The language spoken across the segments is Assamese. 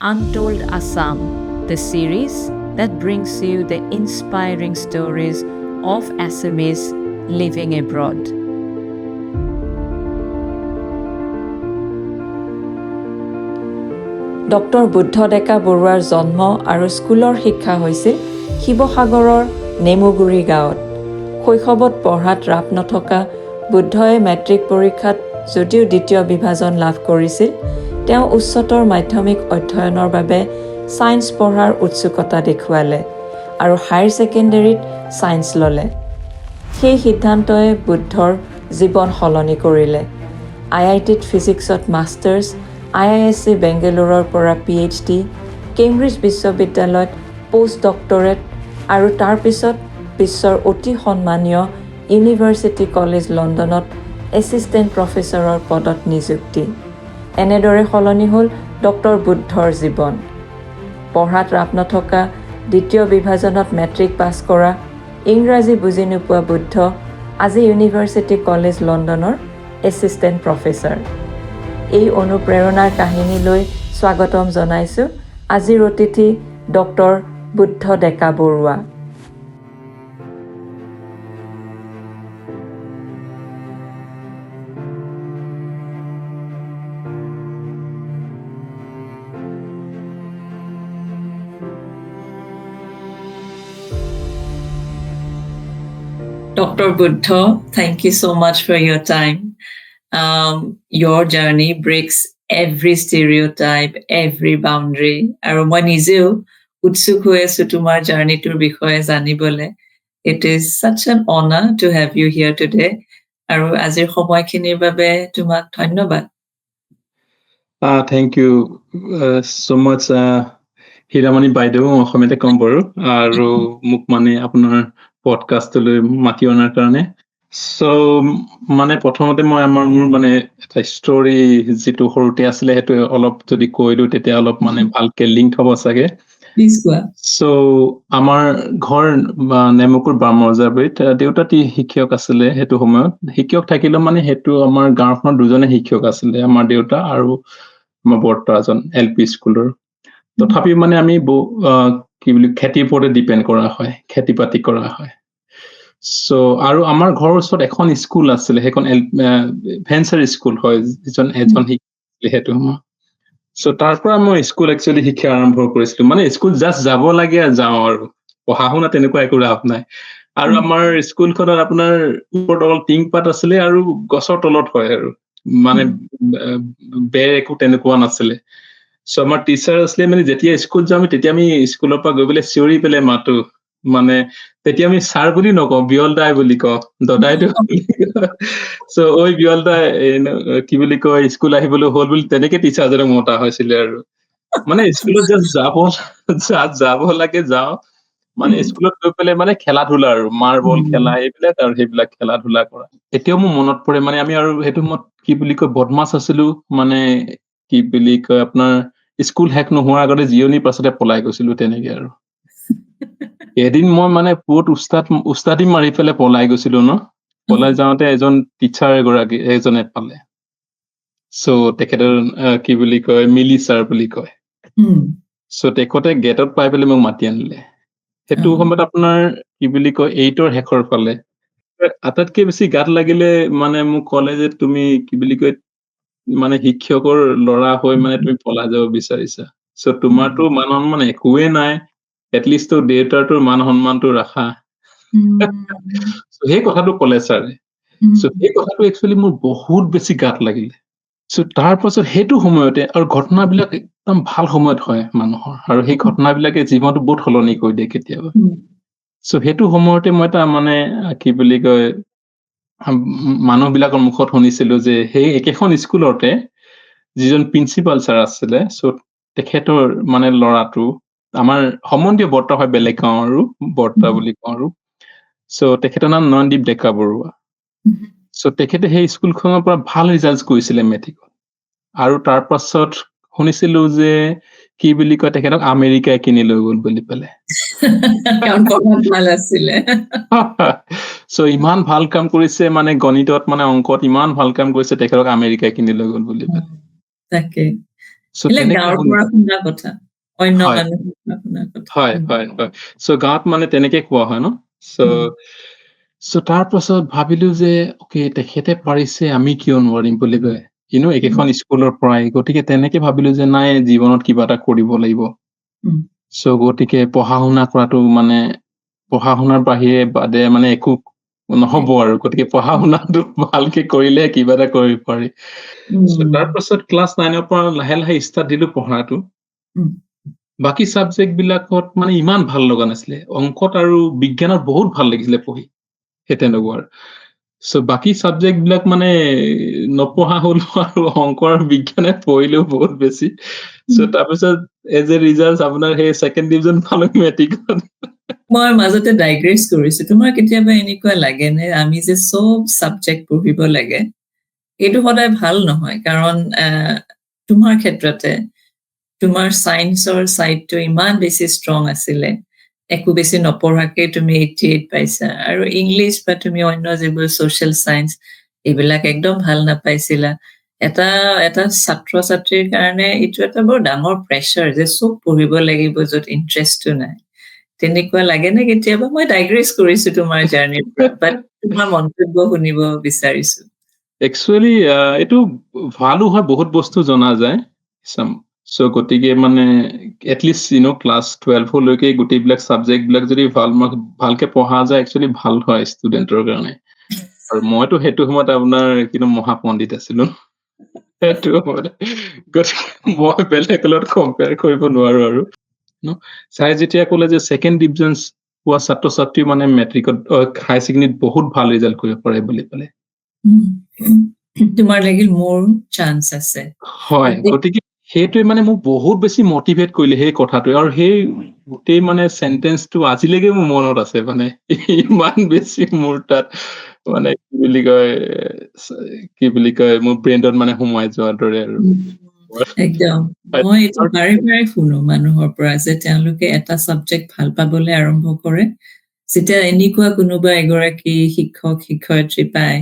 Untold Assam, the series that brings you the inspiring stories of Assamese living abroad. Doctor Buddha Deka বৰুৱাৰ জন্ম আৰু স্কুলৰ শিক্ষা হৈছিল শিৱসাগৰৰ নেমুগুৰি গাঁৱত। শৈশৱত পঢ়াত ৰাপ নথকা বুদ্ধই মেট্ৰিক পৰীক্ষাত যদিও দ্বিতীয় বিভাজন লাভ কৰিছিল, তেওঁ উচ্চতৰ মাধ্যমিক অধ্যয়নৰ বাবে ছায়েন্স পঢ়াৰ উৎসুকতা দেখুৱালে আৰু হায়াৰ ছেকেণ্ডেৰীত ছায়েন্স ল'লে। সেই সিদ্ধান্তই বুদ্ধৰ জীৱন সলনি কৰিলে। IITত ফিজিক্সত মাষ্টাৰ্ছ, IISc বেংগালুৰুৰ পৰা PhD, কেম্ব্ৰিজ বিশ্ববিদ্যালয়ত পোষ্ট ডক্টৰেট আৰু তাৰপিছত বিশ্বৰ অতি সন্মানীয় ইউনিভাৰ্চিটি কলেজ লণ্ডনত এছিষ্টেণ্ট প্ৰফেচৰৰ পদত নিযুক্তি। এনেদৰে সলনি হ'ল ডক্টৰ বুদ্ধৰ জীৱন। পঢ়াত ৰাপ নথকা, দ্বিতীয় বিভাজনত মেট্ৰিক পাছ কৰা, ইংৰাজী বুজি নোপোৱা বুদ্ধ আজি ইউনিভাৰ্চিটি কলেজ লণ্ডনৰ এছিষ্টেণ্ট প্ৰফেচৰ। এই অনুপ্ৰেৰণাৰ কাহিনীলৈ স্বাগতম জনাইছোঁ আজিৰ অতিথি doctor Buddha Deka Barua. Dr. Buddha, thank you so much for your time. Your journey breaks every stereotype, every boundary. আৰু মই নিজেও উৎসুক হৈ আছোঁ তোমাৰ জাৰ্ণিটোৰ বিষয়ে জানিবলৈ। It is such an honor to have you here today. আৰু আজিৰ সময়খিনিৰ বাবে তোমাক ধন্যবাদ। Thank you so much, Hiramoni বাইদেউ, অসমীয়াতে ক'ম বাৰু, আৰু মোক মানে আপোনাৰ পডকাষ্টলৈ মাতি অনাৰ কাৰণে। মানে প্ৰথমতে মই মোৰ মানে এটা ষ্টৰী যিটো সৰুতে আছিলে সেইটো অলপ যদি কৈ দিওঁ তেতিয়া অলপ মানে ভালকে লিংক হ'ব চাগে। আমাৰ ঘৰ নেমুকুৰ বামৰজাবৰিত। দেউতা শিক্ষক আছিলে সেইটো সময়ত। শিক্ষক থাকিলেও মানে সেইটো আমাৰ গাঁওখনত দুজনে শিক্ষক আছিলে, আমাৰ দেউতা আৰু আমাৰ বৰ্তা এজন LP স্কুলৰ। তথাপিও মানে আমি কি বুলি খেতিৰ ওপৰতে ডিপেণ্ড কৰা হয়, খেতি বাতি কৰা হয়। আৰু আমাৰ ঘৰৰ ওচৰত এখন স্কুল আছিলে, সেইখন ভেঞ্চাৰ স্কুল হয়, এজন শিক্ষক সেইটো সময়। তাৰ পৰা মই স্কুল একচুৱেলি শিক্ষা আৰম্ভ কৰিছিলো। মানে স্কুল জাষ্ট যাব লাগে যাওঁ, আৰু পঢ়া শুনা তেনেকুৱা একো লাভ নাই। আৰু আমাৰ স্কুলখনত আপোনাৰ ওপৰত অকল টিংপাত আছিলে আৰু গছৰ তলত হয়, আৰু মানে বেৰ একো তেনেকুৱা নাছিলে। আমাৰ টিচাৰ আছিলে, মানে যেতিয়া স্কুল যাওঁ তেতিয়া আমি স্কুলৰ পৰা গৈ পেলাই চিঞৰি পেলাই মাতো। মানে তেতিয়া আমি ছাৰ বুলি নকওঁ, বিয়ল দাই বুলি কওঁ, দদাইটো। ঐ বিয়ল দাই কি বুলি কয়, স্কুল আহিবলৈ হ'ল বুলি তেনেকে টিচাৰজনক মতা হৈছিলে। আৰু মানে স্কুলত যাব লাগে যাওঁ, মানে স্কুলত গৈ পেলাই মানে খেলা ধূলা আৰু মাৰ্বল খেলা এইবিলাক, আৰু সেইবিলাক খেলা ধূলা কৰা এতিয়াও মোৰ মনত পৰে। মানে আমি আৰু সেইটো সময়ত কি বুলি কয় বদমাছ আছিলো, মানে কি বুলি কয় আপোনাৰ স্কুল শেষ নোহোৱাৰ আগতে জিৰণিৰ পাছতে পলাই গৈছিলো তেনেকে। আৰু এদিন মই মানে বহুত উস্তাদি মাৰি পেলাই পলাই গৈছিলো পলাই যাওঁতে এজন টিচাৰ এজনে পালে। তেখেতৰ কি বুলি কয় মিলি ছাৰ বুলি কয়। তেখেতে গেটত পাই পেলাই মোক মাতি আনিলে। সেইটো সময়ত আপোনাৰ কি বুলি কয় 8ৰ শেষৰ ফালে। আটাইতকে বেছি গাত লাগিলে মানে মোক ক'লে যে তুমি কি বুলি কয় মানে শিক্ষকৰ ল'ৰা হৈ মানে তুমি পলাই যাব বিচাৰিছা, তোমাৰতো মান সন্মান একোৱে নাই, এটলিষ্ট দেউতাৰটোৰ মান সন্মানটো ৰাখা। সেই কথাটো ক'লে ছাৰে। সেই কথাটো একচুৱেলি মোৰ বহুত বেছি গাত লাগিলে। তাৰ পাছত সেইটো সময়তে, আৰু ঘটনাবিলাক একদম ভাল সময়ত হয় মানুহৰ, আৰু সেই ঘটনাবিলাকে জীৱনটো বহুত সলনি কৰি দিয়ে কেতিয়াবা। সেইটো সময়তে মই এটা মানে কি বুলি কয় মানুহবিলাকৰ মুখত শুনিছিলো যে সেই একেখন স্কুলতে যিজন প্ৰিন্সিপাল ছাৰ আছিলে, তেখেতৰ মানে ল'ৰাটো আমাৰ সম্বন্ধীয় বৰ্তা হয়, বেলেগ গাঁও আৰু বৰ্তা বুলি কওঁ। আৰু তেখেতৰ নাম নয়নদীপ ডেকা বৰুৱা। তেখেতে সেই স্কুলখনৰ পৰা ভাল ৰিজাল্ট কৰিছিলে মেট্ৰিকত, আৰু তাৰ পাছত শুনিছিলো যে কি বুলি কয় তেখেতক আমেৰিকাই কিনি লৈ গ'ল বুলি পেলাই। ইমান ভাল কাম কৰিছে, মানে গণিতত মানে অংকত ইমান ভাল কাম কৰিছে, তেখেতক আমেৰিকাই কিনি লৈ গ'ল বুলি পেলাই। So এইবিলাক তেনেকে গাঁৱৰ হ'ল। পৰা শুনা কথা, অন্য হয় মানুহৰ পৰা শুনা কথা। হয় হয় হয় চ' গাঁৱত মানে তেনেকে কোৱা হয় ন চ' তাৰ পাছত ভাবিলো যে অকে তেখেতে পাৰিছে আমি কিয় নোৱাৰিম বুলি কয় একেখন স্কুলৰ পৰাই গতিকে তেনেকে ভাবিলো যে নাই জীৱনত কিবা এটা কৰিব লাগিব উম, চ' গতিকে পঢ়া শুনা কৰাটো মানে পঢ়া শুনাৰ বাহিৰে বাদে মানে একো নহব আৰু গতিকে পঢ়া শুনাটো ভালকে কৰিলে কিবা এটা কৰিব পাৰি চ' তাৰ পাছত ক্লাছ 9ৰ পৰা লাহে লাহে ষ্টাৰ্ট দিলো পঢ়াটো উম, বাকী চাবজেক্ট বিলাকত মানে ইমান ভাল লগা নাছিলে অংকত আৰু বিজ্ঞানত বহুত ভাল লাগিছিলে পঢ়ি সেই তেনেকুৱা চ' বাকী চাবজেক্ট বিলাক মানে নপঢ়া হলো আৰু অংক আৰু বিজ্ঞানে পঢ়িলেও বহুত বেছি চ' তাৰপিছত এজ এ ৰিজাল্ট আপোনাৰ সেই ছেকেণ্ড ডিভিজন পালো মেট্ৰিকত মই মাজতে ডাইগ্ৰেছ কৰিছো তোমাৰ কেতিয়াবা এনেকুৱা লাগে নে আমি যে চব চাবজেক্ট পঢ়িব লাগে এইটো সদায় ভাল নহয় কাৰণ তোমাৰ ক্ষেত্ৰতে তোমাৰ সায়েন্সৰ সাইডটো ইমান বেছি ষ্ট্ৰং আছিলে একো বেছি নপঢ়াকে তুমি 88 পাইছা আৰু ইংলিছ বা তুমি অন্য যিবোৰ সোশ্যাল সায়েন্স এইবিলাক একদম ভাল নাপাইছিলা এটা ছাত্ৰ ছাত্ৰীৰ কাৰণে এইটো এটা বৰ ডাঙৰ প্ৰেছাৰ যে চব পঢ়িব লাগিব য'ত ইণ্টাৰেষ্টটো নাই তেনেকুৱা লাগে নে কেতিয়াবা মই ডাইগ্ৰেছ কৰিছো তোমাৰ জাৰ্নিৰ পৰা বাট তোমাৰ মন্তব্য শুনিব বিচাৰিছো একচুৱেলি এইটো ভালো হয় বহুত বস্তু জনা যায় চ' গতিকে মানে এটলিষ্ট ক্লাছ 12লৈকে গোটেইবিলাক চাবজেক্ট বিলাক যদি ভালকে পঢ়া যায় একচুৱেলি ভাল হয় ষ্টুডেণ্টৰ কাৰণে আৰু মইতো সেইটো সময়ত আপোনাৰ মহাপণ্ডিত আছিলো সেইটো সময়ত গতিকে মই বেলেগৰ লগত কম্পেয়াৰ কৰিব নোৱাৰো আৰু চাই যেতিয়া ক'লে যে ছেকেণ্ড ডিভিজন পোৱা ছাত্ৰ ছাত্ৰী মানে মেট্ৰিকত হাই ছেকেণ্ডেৰীত বহুত ভাল ৰিজাল্ট কৰিব পাৰে বুলি ক'লে তোমাৰ লাগিল মোৰ চান্স আছে হয় গতিকে সেইটোৱে মানে মোক বহুত বেছি মটিভেট কৰিলে সেই কথাটোৱে আৰু সেই গোটেই মানে চেন্টেন্সটো আজিলৈকে মোৰ মনত আছে মানে ইমান বেছি মোৰ তাত মানে কি বুলি কয় মোৰ ব্ৰেইনত মানে সোমাই যোৱাৰ দৰে আৰু একদম মই এইটো বাৰে বাৰে শুনো মানুহৰ পৰা যে তেওঁলোকে এটা সাবজেক্ট ভাল পাবলৈ আৰম্ভ কৰে যেতিয়া এনেকুৱা কোনোবা এগৰাকী শিক্ষক শিক্ষয়িত্ৰী পায়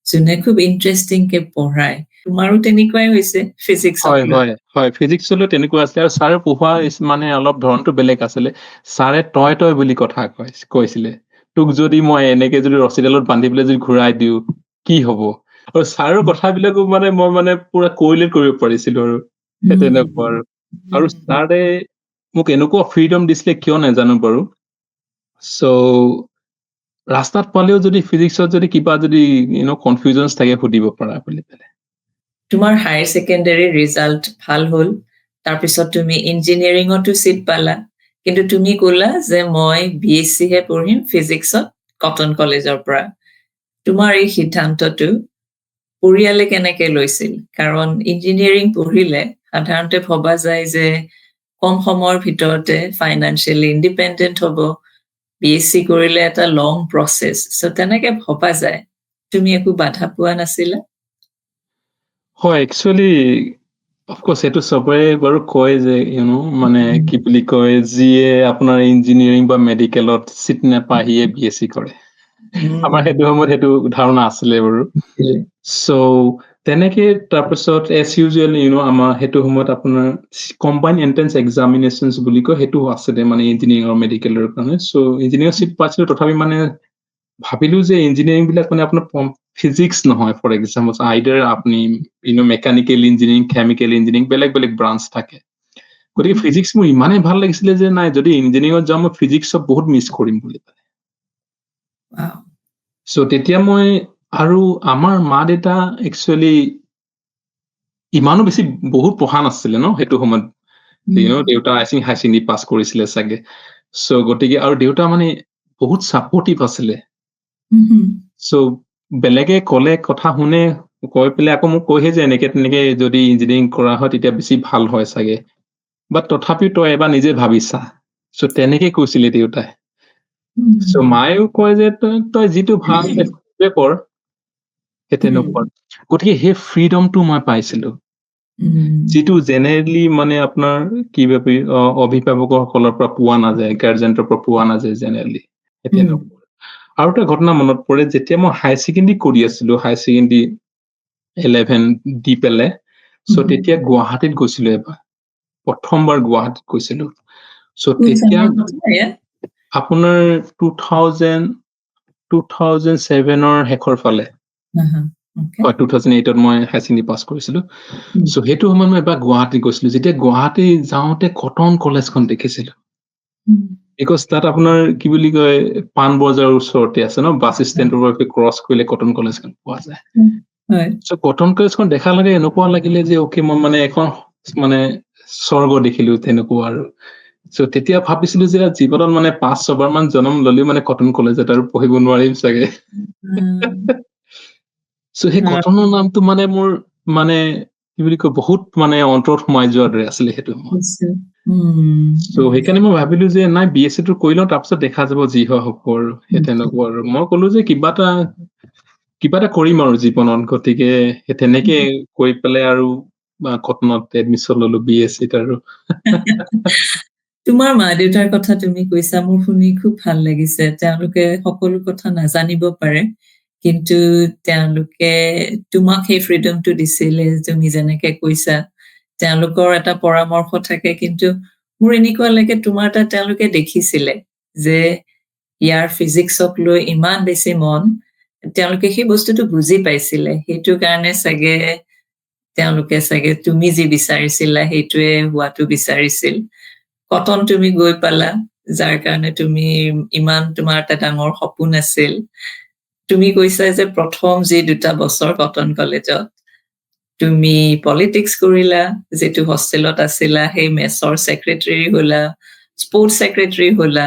যোনে খুব ইণ্টাৰেষ্টিং কে পঢ়ায় তোমাৰো তেনেকুৱাই হৈছে ফিজিক্সক হয় হয় হয় ফিজিক্সলৈ তেনেকুৱা আছিলে আৰু ছাৰে পঢ়োৱা মানে অলপ ধৰণটো বেলেগ আছিলে ছাৰে তই বুলি কথা কৈছিলে তোক যদি মই এনেকে যদি ৰছীডালত বান্ধি পেলাই যদি ঘূৰাই দিওঁ কি হব আৰু ছাৰৰ কথাবিলাকো মানে মই মানে পুৰা কৰিলেট কৰিব পাৰিছিলো আৰু সেই তেনেকুৱা আৰু ছাৰে মোক এনেকুৱা ফ্ৰীডম দিছিলে কিয় নাজানো বাৰু চ' ৰাস্তাত পালেও যদি ফিজিক্সত যদি কিবা যদি কনফিউজনছ থাকে সুধিব পাৰা বুলি পেলাই তোমাৰ হায়াৰ ছেকেণ্ডাৰী ৰিজাল্ট ভাল হ'ল তাৰপিছত তুমি ইঞ্জিনিয়াৰিঙতো চিট পালা কিন্তু তুমি ক'লা যে মই BSc হে পঢ়িম ফিজিক্সত কটন কলেজৰ পৰা তোমাৰ এই সিদ্ধান্তটো পৰিয়ালে কেনেকে লৈছিল কাৰণ ইঞ্জিনিয়াৰিং পঢ়িলে সাধাৰণতে ভবা যায় যে কম সময়ৰ ভিতৰতে ফাইনান্সিয়েলি ইণ্ডিপেণ্ডেণ্ট হ'ব BSc কৰিলে এটা লং প্ৰচেছ চ' তেনেকে ভবা যায় তুমি একো বাধা পোৱা নাছিলা হয় একচুৱেলি অফক'ৰ্চ সেইটো চবৰে বাৰু কয় যে মানে কি বুলি কয় যিয়ে আপোনাৰ ইঞ্জিনিয়াৰিং বা মেডিকেলত চিট নাপায় সিয়ে BSc কৰে আমাৰ সেইটো সময়ত সেইটো ধাৰণা আছিলে বাৰু চ' তেনেকে তাৰপিছত এজ ইউজুৱেল আমাৰ সেইটো সময়ত আপোনাৰ কম্বাইন এন্ট্ৰেন্স এক্সামিনেশ্যন বুলি কয় সেইটো আছিলে মানে ইঞ্জিনিয়াৰিং আৰু মেডিকেলৰ কাৰণে চ' ইঞ্জিনিয়াৰিং চিট পাইছিলো তথাপি মানে ভাবিলো যে ইঞ্জিনিয়াৰিং বিলাক মানে আপোনাৰ ফিজিক্স নহয় ফৰ এক্সাম্পল আইদাৰ আপুনি মেকানিকেল ইঞ্জিনিয়াৰিং কেমিকেল ইঞ্জিনিয়াৰিং বেলেগ বেলেগ ব্ৰাঞ্চ থাকে গতিকে ফিজিক্স মোৰ ইমানেই ভাল লাগিছিলে যে নাই যদি ইঞ্জিনিয়াৰিঙত যাওঁ মই ফিজিক্সত বহুত মিছ কৰিম বুলি চ' তেতিয়া মই আৰু আমাৰ মা দেউতা একচুৱেলি ইমানো বেছি বহুত পঢ়া নাছিলে সেইটো সময়ত দেউতা আই থিংক হাই ছেকেণ্ডেৰী পাছ কৰিছিলে চাগে চ' গতিকে আৰু দেউতা মানে বহুত ছাপৰ্টিভ আছিলে চ' বেলেগে ক'লে কথা শুনে কৈ পেলাই আকৌ মোক কৈহে যে এনেকে তেনেকে যদি ইঞ্জিনিয়াৰিং কৰা হয় তেতিয়া বেছি ভাল হয় চাগে বাট তথাপিও তই এবাৰ নিজে ভাবিছা চ' তেনেকে কৈছিলে দেউতাই চ' মায়েও কয় যে তই যিটো ভাল সেইটোৱে কৰ সেই তেনেকুৱা গতিকে সেই ফ্ৰীডমটো মই পাইছিলো যিটো জেনেৰেলি মানে আপোনাৰ কি ভাবি অভিভাৱকসকলৰ পৰা পোৱা নাযায় গাৰ্জেণ্টৰ পৰা পোৱা নাযায় জেনেৰেলি আৰু এটা ঘটনা মনত পৰে যেতিয়া মই হায়াৰ ছেকেণ্ডেৰী কৰি আছিলো হায়াৰ ছেকেণ্ডেৰী 11 দি পেলাই চ' তেতিয়া গুৱাহাটীত গৈছিলো এবাৰ প্ৰথমবাৰ গুৱাহাটীত গৈছিলো। চ' কোন তেতিয়া চনৰ কথা এয়া? আপোনাৰ 2007ৰ শেষৰ ফালে। Okay. হয়, 2008ত মই হায়াৰ ছেকেণ্ডেৰী পাছ কৰিছিলো। উম, চ' সেইটো সময়ত মই এবাৰ গুৱাহাটী গৈছিলো। যেতিয়া গুৱাহাটী যাওঁতে কটন কলেজখন দেখিছিলো। উম, বিকজ তাত আপোনাৰ কি বুলি কয়, পাণবজাৰৰ ওচৰতে আছে ন, বাছ ষ্টেণ্ডৰ পৰা ক্ৰছ কৰিলে কটন কলেজখন পোৱা যায়। উম, হয়। চ' কটন কলেজখন দেখা লাগে এনেকুৱা লাগিলে যে অকে মই মানে এখন মানে স্বৰ্গ দেখিলো তেনেকুৱা আৰু। চ' তেতিয়া ভাবিছিলো যে জীৱনত মানে 5-6বাৰ মান জন্ম ললেও মানে কটন কলেজত আৰু পঢ়িব নোৱাৰিম চাগে। উম, চ' সেই হয়, কটনৰ নামটো মানে মোৰ মানে কি বুলি কয়, বহুত মানে অন্তৰত সোমাই যোৱাৰ দৰে আছিলে সেইটো সময়ত। বুজিছো। উম, চ' সেইকাৰণে মই ভাবিলো যে নাই BSc টো কৰি লওঁ, তাৰপিছত দেখা যাব যি হয় হ'ব আৰু সেই তেনেকুৱা আৰু। মই কলো যে কিবা এটা কৰিম আৰু জীৱনত, গতিকে সেই তেনেকে কৰি পেলাই আৰু কটনত এডমিশ্যন ললো BSc আৰু। তোমাৰ মা-দেউতাৰ কথা তুমি কৈছা, মোৰ শুনি খুব ভাল লাগিছে। তেওঁলোকে সকলো কথা নাজানিব পাৰে, কিন্তু তেওঁলোকে তোমাক সেই ফ্ৰীডমটো দিছিলে, তুমি যেনেকে কৈছা। তেওঁলোকৰ এটা পৰামৰ্শ থাকে, কিন্তু মোৰ এনেকুৱা লাগে তোমাৰ তাত তেওঁলোকে দেখিছিলে যে ইয়াৰ ফিজিক্সক লৈ ইমান বেছি মন, তেওঁলোকে সেই বস্তুটো বুজি পাইছিলে। সেইটো কাৰণে তেওঁলোকে চাগে তুমি যি বিচাৰিছিলা সেইটোৱে হোৱাটো বিচাৰিছিল। কটন তুমি গৈ পালা, যাৰ কাৰণে তুমি ইমান তোমাৰ এটা ডাঙৰ সপোন আছিল। তুমি কৈছা যে প্ৰথম যি 2টা বছৰ কটন কলেজত তুমি পলিটিক্স কৰিলা, যিটো হোষ্টেলত আছিলা, সেই মেছৰ ছেক্ৰেটাৰী হলা, স্পৰ্টছ ছেক্ৰেটাৰী হলা।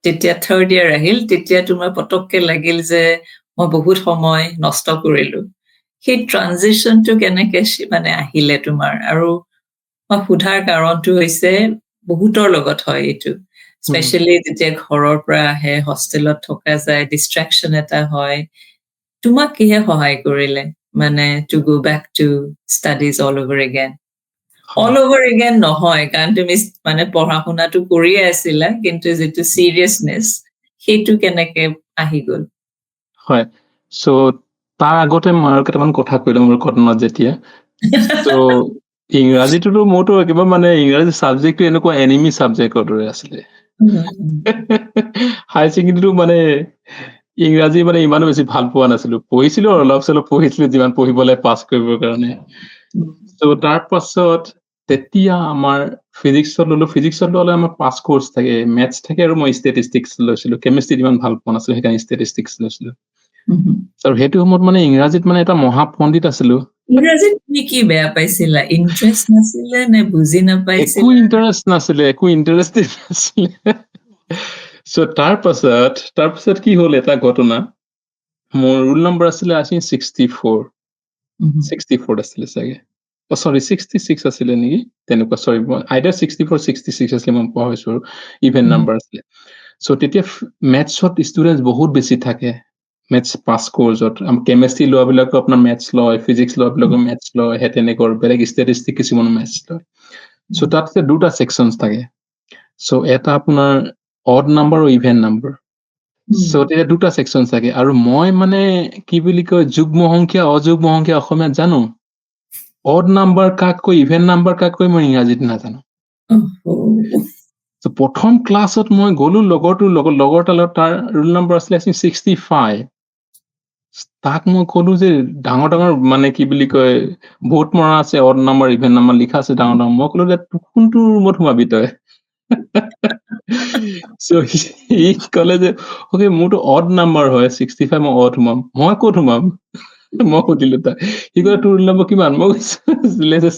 তেতিয়া 3rd ইয়াৰ আহিল, তেতিয়া তোমাৰ পটককে লাগিল যে মই বহুত সময় নষ্ট কৰিলো। সেই ট্ৰানজিশনটো কেনেকে মানে আহিলে তোমাৰ? আৰু মই সোধাৰ কাৰণটো হৈছে বহুতৰ লগত হয় এইটো, স্পেচিয়েলি যেতিয়া ঘৰৰ পৰা আহে, হোষ্টেলত থকা যায়, ডিষ্ট্ৰেকশ্যন এটা হয়। তোমাক কিহে সহায় কৰিলে মানে to go back to studies all over again? All over again নহয়, কাৰণ তুমি মানে পঢ়া শুনাটো কৰিয়ে আছিলা, কিন্তু যিটো চিৰিয়াছনেছ সেইটো কেনেকে আহি গ'ল? হয়, চ' তাৰ আগতে মই আৰু কেইটামান কথা কৈ লওঁ মোৰ কটনত যেতিয়া। চ' ইংৰাজীটোতো মোৰতো একেবাৰে মানে ইংৰাজী চাবজেক্টটো এনেকুৱা এনিমি চাবজেক্টৰ দৰে আছিলে। হায়াৰ ছেকেণ্ডেৰীটো মানে ইংৰাজী মানে ইমানো বেছি ভাল পোৱা নাছিলো। পঢ়িছিলো আৰু অলপ চলপ পঢ়িছিলো, যিমান পঢ়িব লাগে পাছ কৰিবৰ কাৰণে। চ' তাৰ পাছত তেতিয়া আমাৰ ফিজিক্সত ল'লে আমাৰ 5 কোৰ্চ থাকে, মেথছ থাকে আৰু মই ষ্টেটিষ্টিক্স লৈছিলো। কেমিষ্ট্ৰিত ইমান ভাল পোৱা নাছিলো, সেইকাৰণে ষ্টেটিষ্টিক্স লৈছিলো। আৰু সেইটো সময়ত মানে ইংৰাজীত মানে এটা মহাপণ্ডিত আছিলো। ইংৰাজীত তুমি কি বেয়া পাইছিলা? ইণ্টাৰেষ্ট নাছিলে নে বুজি একো নাপাইছিলা? ইণ্টাৰেষ্ট নাছিলে, চ' তাৰ পাছত কি হ'ল এটা ঘটনা। মোৰ ৰোল নম্বৰ আছিলে আই থিংক 64 আছিলে চাগে। চৰি 66 আছিলে নেকি, তেনেকুৱা। চৰি আইদাৰ 64, 66 আছিলে, মই পাহৰিছো আৰু ইভেন নাম্বাৰ আছিলে। চ' তেতিয়া মেথছত ষ্টুডেণ্ট বহুত বেছি থাকে। মেথছ 5 কোৰ্চত কেমেষ্ট্ৰি লোৱা বিলাকো আপোনাৰ মেথছ লয়, ফিজিক্স লোৱা বিলাকো মেথছ লয়, সেই তেনেকুৱা বেলেগ ষ্টেটিষ্টিক কিছুমান মেথছ লয়। চ' তাত 2টা ছেকশ্যনছ থাকে। চ' এটা আপোনাৰ অড নাম্বাৰ আৰু ইভেন নাম্বাৰ। চ' তেতিয়া 2টা ছেকশ্যন থাকে, আৰু মই মানে কি বুলি কয়, যুগ্ম সংখ্যা অযুগ্ম সংখ্যা অসমীয়াত জানো, অড নাম্বাৰ কাক কয়, ইভেন নাম্বাৰ কাক কয়, মই ইংৰাজীত নাজানো। চ' প্ৰথম ক্লাছত মই গ'লো লগৰ তাৰ ৰোল নম্বৰ আছিলে 65। তাক মই কলো যে ডাঙৰ মানে কি বুলি কয়, বহুত মৰা আছে, অড নাম্বাৰ ইভেন নাম্বাৰ লিখা আছে ডাঙৰ। মই কলো যে কোনটো ৰুমত সোমাবি তই? চ' সি ক'লে যে অকে মোৰতো অড নাম্বাৰ হয় 65, মই অড সোমাম। মই ক'ত সোমাম? মই সুধিলো তাক। সি ক'লে তোৰ ৰোল নম্বৰ কিমান? মই কৈছো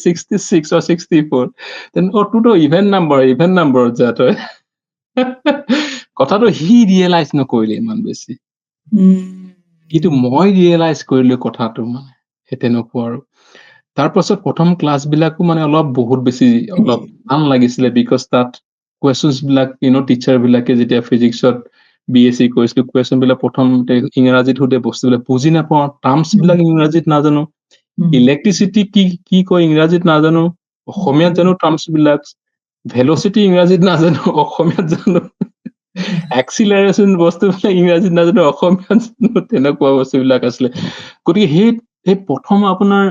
66 or 64। তোৰতো ইভেন নাম্বাৰত যা তই। কথাটো সি ৰিয়েলাইজ নকৰিলে ইমান বেছি, কিন্তু মই ৰিয়েলাইজ কৰিলো কথাটো, মানে সেই তেনেকুৱা আৰু। তাৰ পাছত প্ৰথম ক্লাছ বিলাকো মানে বহুত বেছি টান লাগিছিলে, বিকজ তাত কুৱেশ্যনছ বিলাক টিচাৰ বিলাকে যেতিয়া ফিজিক্সত BSc কৰিছিলো, কুৱেশ্যন বিলাক প্ৰথমতে ইংৰাজীত সোধে, বস্তুবিলাক বুজি নাপাওঁ, টাৰ্মছ বিলাক ইংৰাজীত নাজানো, ইলেক্ট্ৰিচিটি কি কয় ইংৰাজীত নাজানো, অসমীয়াত জানো টাৰ্মছ বিলাক, ভেলচিটি ইংৰাজীত নাজানো, অসমীয়াত জানো, এক্সিলাৰেশ্যন বস্তুবিলাক ইংৰাজীত নাজানো, অসমীয়াত জানো, তেনেকুৱা বস্তুবিলাক আছিলে। গতিকে সেই প্ৰথম আপোনাৰ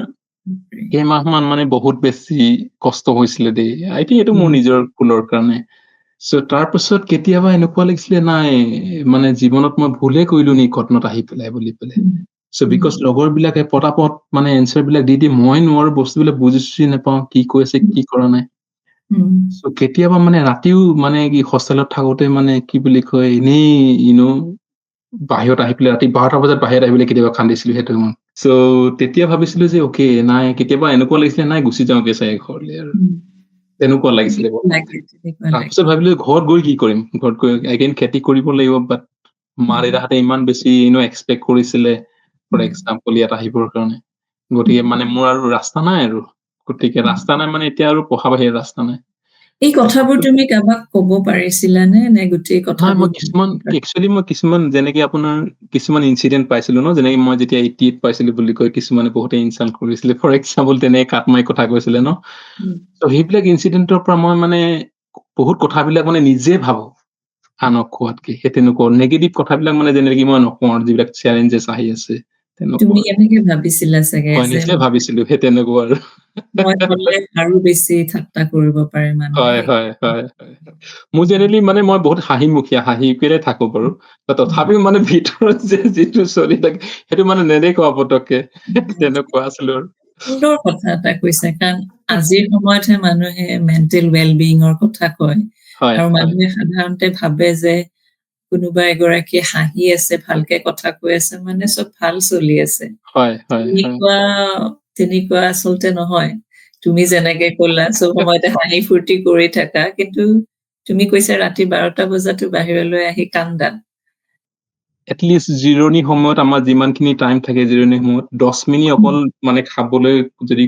কেইমাহমান মানে বহুত বেছি কষ্ট হৈছিলে দেই। আই থিংক এইটো মোৰ নিজৰ ভুলৰ কাৰণে। চ' তাৰপিছত কেতিয়াবা এনেকুৱা লাগিছিলে নাই মানে জীৱনত মই ভুলে কৰিলো নি ঘটনাত আহি পেলাই বুলি পেলাই। চ' বিকজ লগৰবিলাকে পটাপট মানে এনচাৰ বিলাক দি মই নোৱাৰো বস্তুবিলাক বুজি নাপাওঁ কি কৈ আছে কি কৰা নাই। চ' কেতিয়াবা মানে ৰাতিও মানে কি হোষ্টেলত থাকোতে মানে কি বুলি কয় এনেই বাহিৰত আহি পেলাই ৰাতি 12টা বজাত বাহিৰত আহি পেলাই কেতিয়াবা কান্দিছিলো সেইটো সময়ত। চ' তেতিয়া ভাবিছিলো যে অকে নাই কেতিয়াবা এনেকুৱা লাগিছিলে নাই গুচি যাওঁগে চাগে ঘৰলে আৰু তেনেকুৱা লাগিছিলে তাৰপিছত ভাবিলো ঘৰত গৈ কি কৰিম ঘৰত গৈ এগেইন খেতি কৰিব লাগিব বাট মা দেউতাহঁতে ইমান বেছি এক্সপেক্ট কৰিছিলে ফৰ এক্সাম্পল ইয়াত আহিবৰ কাৰণে গতিকে মানে মোৰ আৰু ৰাস্তা নাই আৰু গতিকে ৰাস্তা নাই মানে এতিয়া আৰু পঢ়া বাহিৰে ৰাস্তা নাই। এই কথাবোৰ তুমি কাৰোবাক ক'ব পাৰিছিলানে নে গোটেই নাই কথাবোৰ মই কিছুমান যেনেকে আপোনাৰ কিছুমান ইনচিডেন্ট পাইছিলো ন যেনেকে মই যেতিয়া 88 পাইছিলো বুলি কয় কিছুমানে বহুতে ইনচাল্ট কৰিছিলে ফৰ এক্সাম্পল তেনেকে কাটমাই কথা কৈছিলে ন ত' সেইবিলাক ইনচিডেন্টৰ পৰা মই মানে বহুত কথাবিলাক মানে নিজে ভাবো আনক কোৱাতকে সেই তেনেকুৱা নেগেটিভ কথাবিলাক মানে যেনেকে মই নকওঁ আৰু যিবিলাক চেলেঞ্জেছ আহি আছে তুমি তেনেকুৱা এনেকে ভাবিছিলা চাগে হয় যে নিশ্চয় ভাবিছিলো সেই তেনেকুৱা আৰু মই হলে আৰু বেছি ঠাট্টা কৰিব পাৰে মানুহে হয় মোৰ জেনেৰেলি মানে মই বহুত হাঁহিমুখীয়া হাঁহি পেলাই থাকো বাৰু তথাপিও মানে ভিতৰত যে যিটো চলি থাকে সেইটো মানে নেদেখুৱা পতককে তেনেকুৱা আছিলো আৰু সুন্দৰ কথা এটা কৈছে কাৰণ আজিৰ সময়তহে মানুহে মেণ্টেল ৱেলবিঙৰ কথা কয় আৰু মানুহে সাধাৰণতে ভাবে যে কোনোবা এগৰাকী হাঁহি আছে ভালকে কথা কৈ আছে মানে চব ভাল চলি আছে তেনেকুৱা আচলতে নহয় তুমি যেনেকে ক'লা চব সময়তে হাঁহি ফূৰ্তি কৰি থাকা কিন্তু তুমি কৈছা ৰাতি 12টা বজাতো বাহিৰলৈ আহি কান্দা এটলিষ্ট জিৰণি সময়ত আমাৰ যিমানখিনি টাইম থাকে জিৰণি সময়ত 10 মিনিট অকল মানে খাবলৈ যদি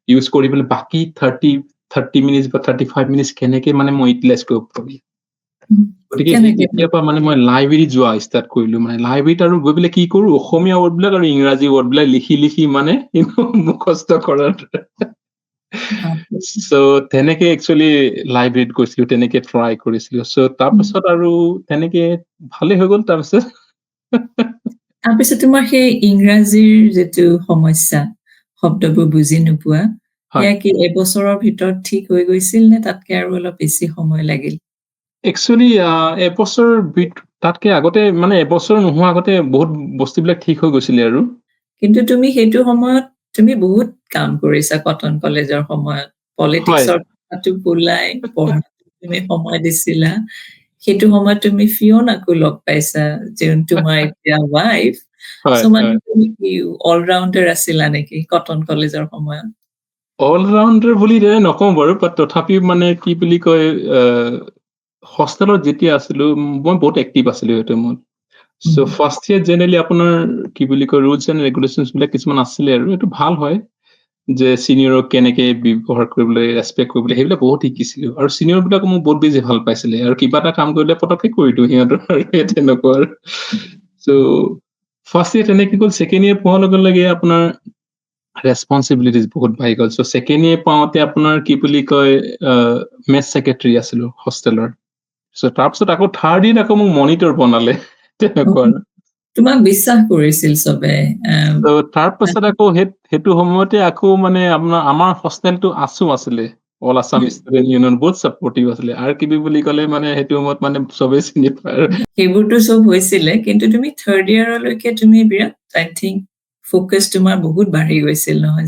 ইউজ কৰি পেলাই বাকী 30 মিনিট বা 35 মিনিট কেনেকে মানে মই ইউটিলাইজ কৰিব পাৰি গতিকে তেতিয়াৰ পৰা মানে মই লাইব্ৰেৰী যোৱা ষ্টাৰ্ট কৰিলো মানে লাইব্ৰেৰীত আৰু গৈ পেলাই কি কৰো অসমীয়া ৱৰ্ডবিলাক আৰু ইংৰাজী ৱৰ্ডবিলাক লিখি মানে মুখস্থ কৰাৰ চ' তেনেকে একচুৱেলি লাইব্ৰেৰীত গৈছিলো তেনেকে ট্ৰাই কৰিছিলো চ' তাৰপিছত আৰু তেনেকে ভালে হৈ গ'ল তাৰপিছত তোমাৰ সেই ইংৰাজীৰ যিটো সমস্যা শব্দবোৰ বুজি নোপোৱা সেয়া কি এবছৰৰ ভিতৰত ঠিক হৈ গৈছিল নে তাতকে আৰু অলপ বেছি সময় লাগিল একচুৱেলি এবছৰ তাতকে আগতে মানে এবছৰ নোহোৱা আগতে বহুত বস্তুবিলাক ঠিক হৈ গৈছিলে আৰু কিন্তু তুমি সেইটো সময়ত তুমি বহুত কাম কৰিছা কটন কলেজৰ সময়ত পলিটিক্সৰ কথাটো ওলাই পঢ়াত তুমি সময় দিছিলা সেইটো সময়ত তুমি ফিঅ'নাকো লগ পাইছা যোন তোমাৰ এতিয়া ৱাইফ মানে তুমি অলৰাউণ্ডাৰ আছিলা নেকি কটন কলেজৰ সময়ত অলৰাউণ্ডাৰ বুলি নকওঁ বাৰু বাট তথাপিও মানে কি বুলি কয় হোষ্টেলত যেতিয়া আছিলো মই বহুত এক্টিভ আছিলো সেইটো সময়ত চ' ফাৰ্ষ্ট ইয়াৰ জেনেৰেলি আপোনাৰ কি বুলি কয় ৰুলছ এণ্ড ৰেগুলেশ্যনছ বিলাক কিছুমান আছিলে আৰু এইটো ভাল হয় যে চিনিয়ৰক কেনেকে ব্যৱহাৰ কৰিবলৈ ৰেচপেক্ট কৰিবলৈ সেইবিলাক বহুত শিকিছিলো আৰু চিনিয়ৰ বিলাকো মোক বহুত বেছি ভাল পাইছিলে আৰু কিবা এটা কাম কৰিলে পটককে কৰি দিওঁ সিহঁতৰ তেনেকুৱা আৰু চ' ফাৰ্ষ্ট ইয়াৰ তেনেকে গ'ল ছেকেণ্ড ইয়াৰ পোৱাৰ লগে লগে আপোনাৰ ৰেচপনচিবিলিটিজ বহুত বাঢ়ি গ'ল চ' ছেকেণ্ড ইয়াৰ পাওঁতে আপোনাৰ কি বুলি কয় মেথ ছেক্ৰেটাৰী আছিলো হোষ্টেলৰ চ' তাৰপিছত আকৌ থাৰ্ড ইয়াৰ আকৌ মোক মনিটৰ বনালে তেনেকুৱা আৰু তোমাক বিশ্বাস কৰিছিল চবে তাৰপাছত আকৌ সেইটো সময়তে আকৌ মানে আমাৰ হোষ্টেলটো আছিলে অল আছাম ষ্টুডেণ্ট ইউনিয়ন বহুত ছাপৰ্টিভ আছিলে আৰু কিবি বুলি ক'লে মানে সেইটো সময়ত মানে চবেই চিনি পায় সেইবোৰতো চব হৈছিলে কিন্তু তুমি থাৰ্ড ইয়াৰলৈকে তুমি বিৰাট আই থিংক ফ'কাছ তোমাৰ বহুত বাঢ়ি গৈছিল নহয়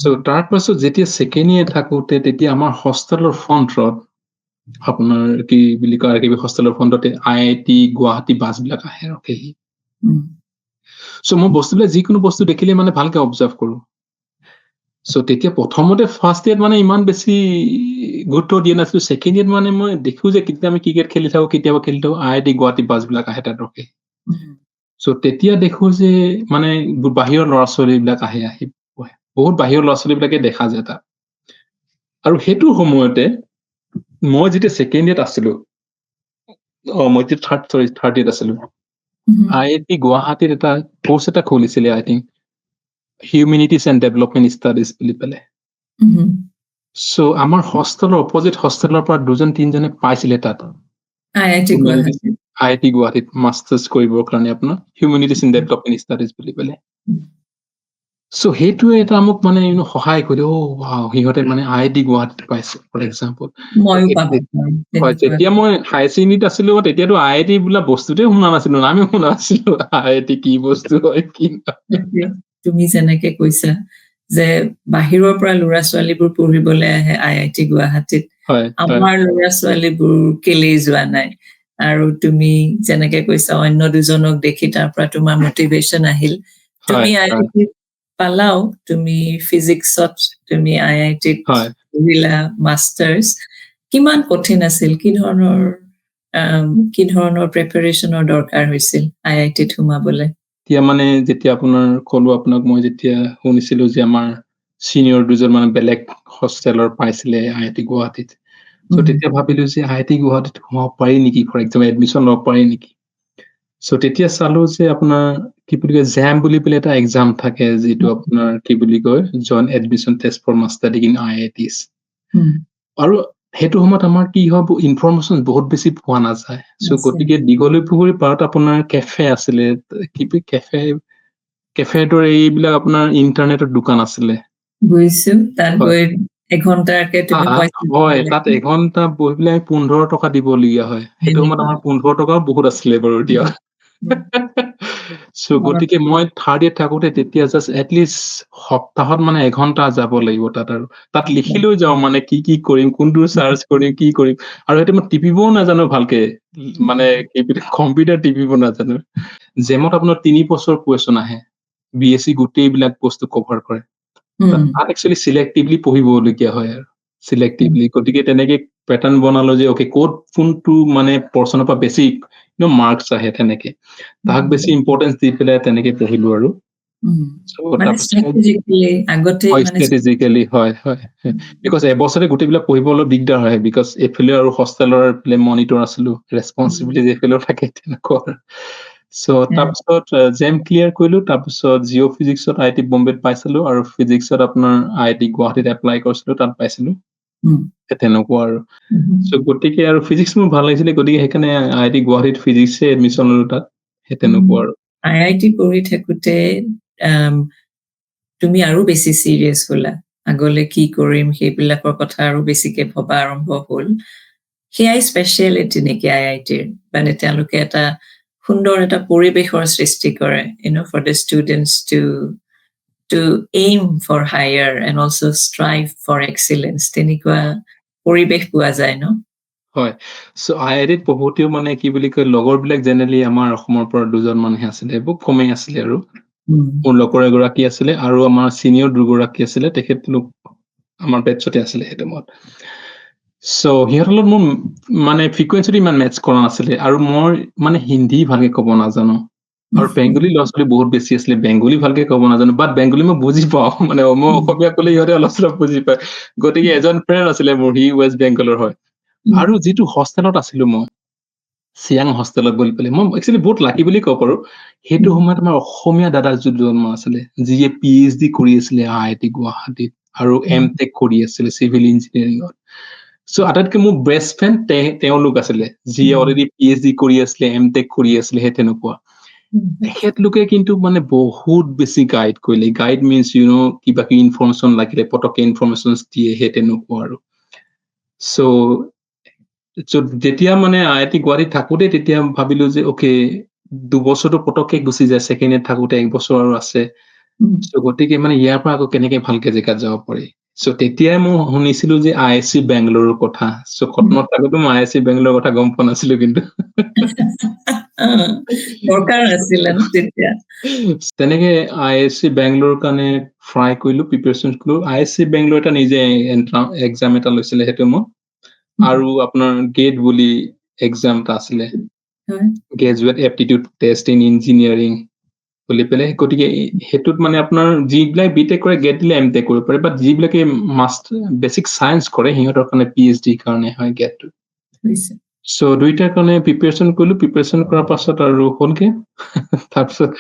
চ' তাৰপাছত যেতিয়া ছেকেণ্ড ইয়াৰ থাকোতে তেতিয়া আমাৰ হোষ্টেলৰ ফ্ৰণ্টত আপোনাৰ কি বুলি কয় কিবি হোষ্টেলৰ ফ্ৰণ্টতে IIT গুৱাহাটী বাছবিলাক আহে ৰখেহি চ' মই বস্তুবিলাক যিকোনো বস্তু দেখিলে মানে ভালকে অবজাৰ্ভ কৰো চ' তেতিয়া প্ৰথমতে ফাৰ্ষ্ট ইয়াৰত মানে ইমান বেছি গুৰুত্ব দিয়া নাছিলো ছেকেণ্ড ইয়াৰত মানে মই দেখো যে কেতিয়া আমি ক্ৰিকেট খেলি থাকো কেতিয়াবা খেলি থাকো IIT গুৱাহাটী বাছবিলাক আহে তাত ৰখে চ' তেতিয়া দেখো যে মানে বাহিৰৰ ল'ৰা ছোৱালীবিলাক আহি বহুত বাহিৰৰ ল'ৰা ছোৱালীবিলাকে দেখা যায় তাত আৰু সেইটো সময়তে মই যেতিয়া ছেকেণ্ড ইয়াৰত আছিলো মই থাৰ্ড ইয়াৰত আছিলো IIT গুৱাহাটীত এটা কোৰ্চ এটা খুলিছিলে I think humanities and development studies বুলি পেলাই চ' আমাৰ হোষ্টেলৰ অপজিট হোষ্টেলৰ পৰা 2-3জনে পাইছিলে তাত IIT গুৱাহাটীত মাষ্টাৰ্ছ কৰিবৰ কাৰণে আপোনাৰ হিউমেনিটিজ এণ্ড ডেভেলপমেণ্ট ষ্টাডিজ বুলি পেলাই সো সেইটোৱে এটা মোক মানে সহায় কৰি ৱাও সিহঁতে মানে IIT গুৱাহাটীত পাইছে ফৰ এক্সাম্পল ময়ো পাব পাৰো হয় তেনেকুৱা যেতিয়া মই হাই ছেকেণ্ডেৰীত আছিলো তেতিয়াতো IIT বোলা বস্তুটোৱে শুনা নাছিলো নামে শুনা নাছিলো IIT কি বস্তু হয় কি সেইটোৱে। তুমি যেনেকে কৈছা যে বাহিৰৰ পৰা ল'ৰা ছোৱালীবোৰ পঢ়িবলৈ আহে IIT গুৱাহাটীত হয় হয় আমাৰ ল'ৰা ছোৱালীবোৰ কেলেই যোৱা নাই আৰু তুমি যেনেকে কৈছা অন্য দুজনক দেখি তাৰ পৰা তোমাৰ মটিভেশ্যন আহিল তুমি হয় হয় IIT পালাও তুমি ফিজিক্সত তুমি IITত হয় পঢ়িলা মাষ্টাৰ্ছ কিমান কঠিন আছিল কি ধৰণৰ প্ৰিপাৰেশ্যনৰ দৰকাৰ হৈছিল IITত সোমাবলৈ এতিয়া মানে যেতিয়া আপোনাৰ কলো আপোনাক মই যেতিয়া শুনিছিলো যে আমাৰ চিনিয়ৰ দুজন মানে বেলেগ হোষ্টেলৰ পাইছিলে IIT গুৱাহাটীত সো তেতিয়া ভাবিলো যে IIT গুৱাহাটীত সোমাব পাৰি নেকি ফৰ এক্সাম্পল এডমিশ্যন ল'ব পাৰি নেকি সো তেতিয়া চালো যে আপোনাৰ কি বুলি কয় জেম বুলি পেলাই এটা এক্সাম থাকে যিটো আপোনাৰ কি বুলি কয় joint admission test for master degree in IITs আৰু সেইটো সময়ত আমাৰ কি হয় ইনফৰমেশ্যন বহুত বেছি পোৱা নাযায় সো গতিকে দীঘলী পুখুৰী পাৰত আপোনাৰ কেফে আছিলে কেফেটোৰ এইবিলাক আপোনাৰ ইণ্টাৰনেটৰ দোকান আছিলে বুজিছো তাত হয় গৈ এঘণ্টাকে তুমি পইচা দিব হয় লাগে। তাত এঘন্টা বহি পেলাই 15 টকা দিবলগীয়া হয় সেইটো সময়ত আমাৰ 15 টকাও বহুত আছিলে বাৰু এতিয়া সো গতিকে মই থাৰ্ড ইয়েৰ থাকোতে তেতিয়া জাষ্ট এটলিষ্ট সপ্তাহত মানে এঘন্টা যাব লাগিব তাত আৰু তাত লিখিলেও যাওঁ মানে কি কৰিম কোনটো চাৰ্চ কৰিম কি কৰিম আৰু সেইটো মই টিপিবও নাজানো ভালকে মানে কম্পিউটাৰ টিপিব নাজানো জেমত আপোনাৰ 3 বছৰ কুৱেশ্যন আহে BSc গোটেইবিলাক বস্তু কভাৰ কৰে তাত একচুৱেলি চিলেক্টিভলি পঢ়িবলগীয়া হয় আৰু চিলেক্টিভলি গতিকে তেনেকে পেটাৰ্ণ বনালো যে অকে ক'ত কোনটো মানে পৰ্চনৰ পৰা বেছি মাৰ্কছ আহে তেনেকে তাক বেছি ইম্পৰ্টেঞ্চ দি পেলাই তেনেকে পঢ়িলো আৰু মানে strategically আগতে মানে ষ্ট্ৰেটেজিকেলি হয় বিকজ এবছৰে গোটেইবিলাক পঢ়িব অলপ দিগদাৰ হয় বিকজ এইফালে আৰু হোষ্টেলৰ মনিটৰ আছিলো ৰেচপনচিবিলিটি এইফালেও থাকে তেনেকুৱা সো তাৰপিছত জেম ক্লিয়াৰ কৰিলো তাৰপিছত জিঅ' ফিজিক্সত IIT বম্বেত পাইছিলো আৰু ফিজিক্সত আপোনাৰ IIT গুৱাহাটীত এপ্লাই কৰিছিলো তাত পাইছিলো তেনেকুৱা আৰু সো গতিকে আৰু ফিজিক্স মোৰ ভাল লাগিছিলে গতিকে সেইকাৰণে IIT গুৱাহাটীত ফিজিক্সে এডমিশ্যন ললো তাত সেই তেনেকুৱা আৰু IIT পঢ়ি থাকোতে তুমি আৰু বেছি চিৰিয়াছ হলা আগলে কি কৰিম সেইবিলাকৰ কথা আৰু বেছিকে ভবা আৰম্ভ হ'ল সেয়াই স্পেচিয়েলিটি নেকি IITৰ মানে তেওঁলোকে এটা সুন্দৰ এটা পৰিৱেশৰ সৃষ্টি কৰে for the students to aim for higher and also strive for excellence তেনেকুৱা পৰিৱেশ পোৱা যায় ন হয় সো IITত পঢ়োতেও মানে কি বুলি কয় লগৰ বিলাক জেনেৰেলি আমাৰ অসমৰ পৰা দুজন মানুহে আছিলে বহুত কমেই আছিলে আৰু মোৰ লগৰ এগৰাকী আছিলে আৰু আমাৰ চিনিয়ৰ দুগৰাকী আছিলে তেখেতলোক আমাৰ বেটছতে আছিলে সেইটো সময়ত সো সিহঁতৰ লগত মোৰ মানে ফ্ৰিকুৱেঞ্চিটো ইমান মেটচ কৰা নাছিলে আৰু মই মানে হিন্দী ভালকে ক'ব নাজানো আৰু বেংগলী ল'ৰা ছোৱালী বহুত বেছি আছিলে বেংগলী ভালকে ক'ব নাজানো বাট বেংগলী মই বুজি পাওঁ মানে মই অসমীয়া ক'লে সিহঁতে অলপ চলপ বুজি পায় গতিকে এজন ফ্ৰেণ্ড আছিলে মোৰ সি ৱেষ্ট বেংগলৰ হয় আৰু যিটো হোষ্টেলত আছিলো মই চিয়াং হোষ্টেলত বুলি পেলাই মই একচুৱেলি বহুত লাকি বুলি ক'ব পাৰো সেইটো সময়ত আমাৰ অসমীয়া দাদা জন্ম আছিলে যিয়ে PhD কৰি আছিলে IIT গুৱাহাটীত আৰু MTech কৰি আছিলে চিভিল ইঞ্জিনিয়াৰিঙত সো আটাইতকৈ মোৰ বেষ্ট ফ্ৰেণ্ড তেওঁলোক আছিলে যিয়ে অলৰেডি PhD কৰি আছিলে MTech কৰি আছিলে সেই তেনেকুৱা তেখেতলোকে কিন্তু মানে বহুত বেছি গাইড কৰিলে গাইড মিনছ কিবা কিবি ইনফৰমেশ্যন লাগিলে পটককে ইনফৰমেশ্যন দিয়ে সেই তেনেকুৱা আৰু সো যেতিয়া মানে IIT গুৱাহাটীত থাকোতে তেতিয়া ভাবিলো যে অকে 2 বছৰটো পটককে গুচি যায় ছেকেণ্ড ইয়াৰ থাকোতে 1 বছৰ আৰু আছে সো গতিকে মানে ইয়াৰ পৰা আকৌ কেনেকে ভালকে জেগাত যাব পাৰি সো তেতিয়াই মই শুনিছিলো যে IISc বেংগলোৰৰ কথা সো কটনত থাকোতে মই IISc বেংগলোৰৰ কথা গম পোৱা নাছিলো কিন্তু দৰকাৰ আছিলে তেতিয়া তেনেকে IISc বেংগলোৰৰ কাৰণে ট্ৰাই কৰিলো প্ৰিপাৰেচন কৰিলো IISc বেংগলোৰ এটা নিজে এক্সাম এটা লৈছিলে সেইটো মই আৰু আপোনাৰ গেট বুলি এক্সাম এটা আছিলে graduate aptitude test in engineering বুলি পেলাই গতিকে সেইটোত মানে আপোনাৰ যিবিলাক বিটেক কৰে গেট দিলে MTech কৰিব পাৰে বাট যিবিলাকে বেচিক চায়েন্স কৰে সিহঁতৰ কাৰণে PhD কাৰণে হয় গেটটো সো দুইটাৰ কাৰণে প্ৰিপাৰেচন কৰিলো প্ৰিপাৰেচন কৰাৰ পাছত আৰু হ'লগে তাৰপিছত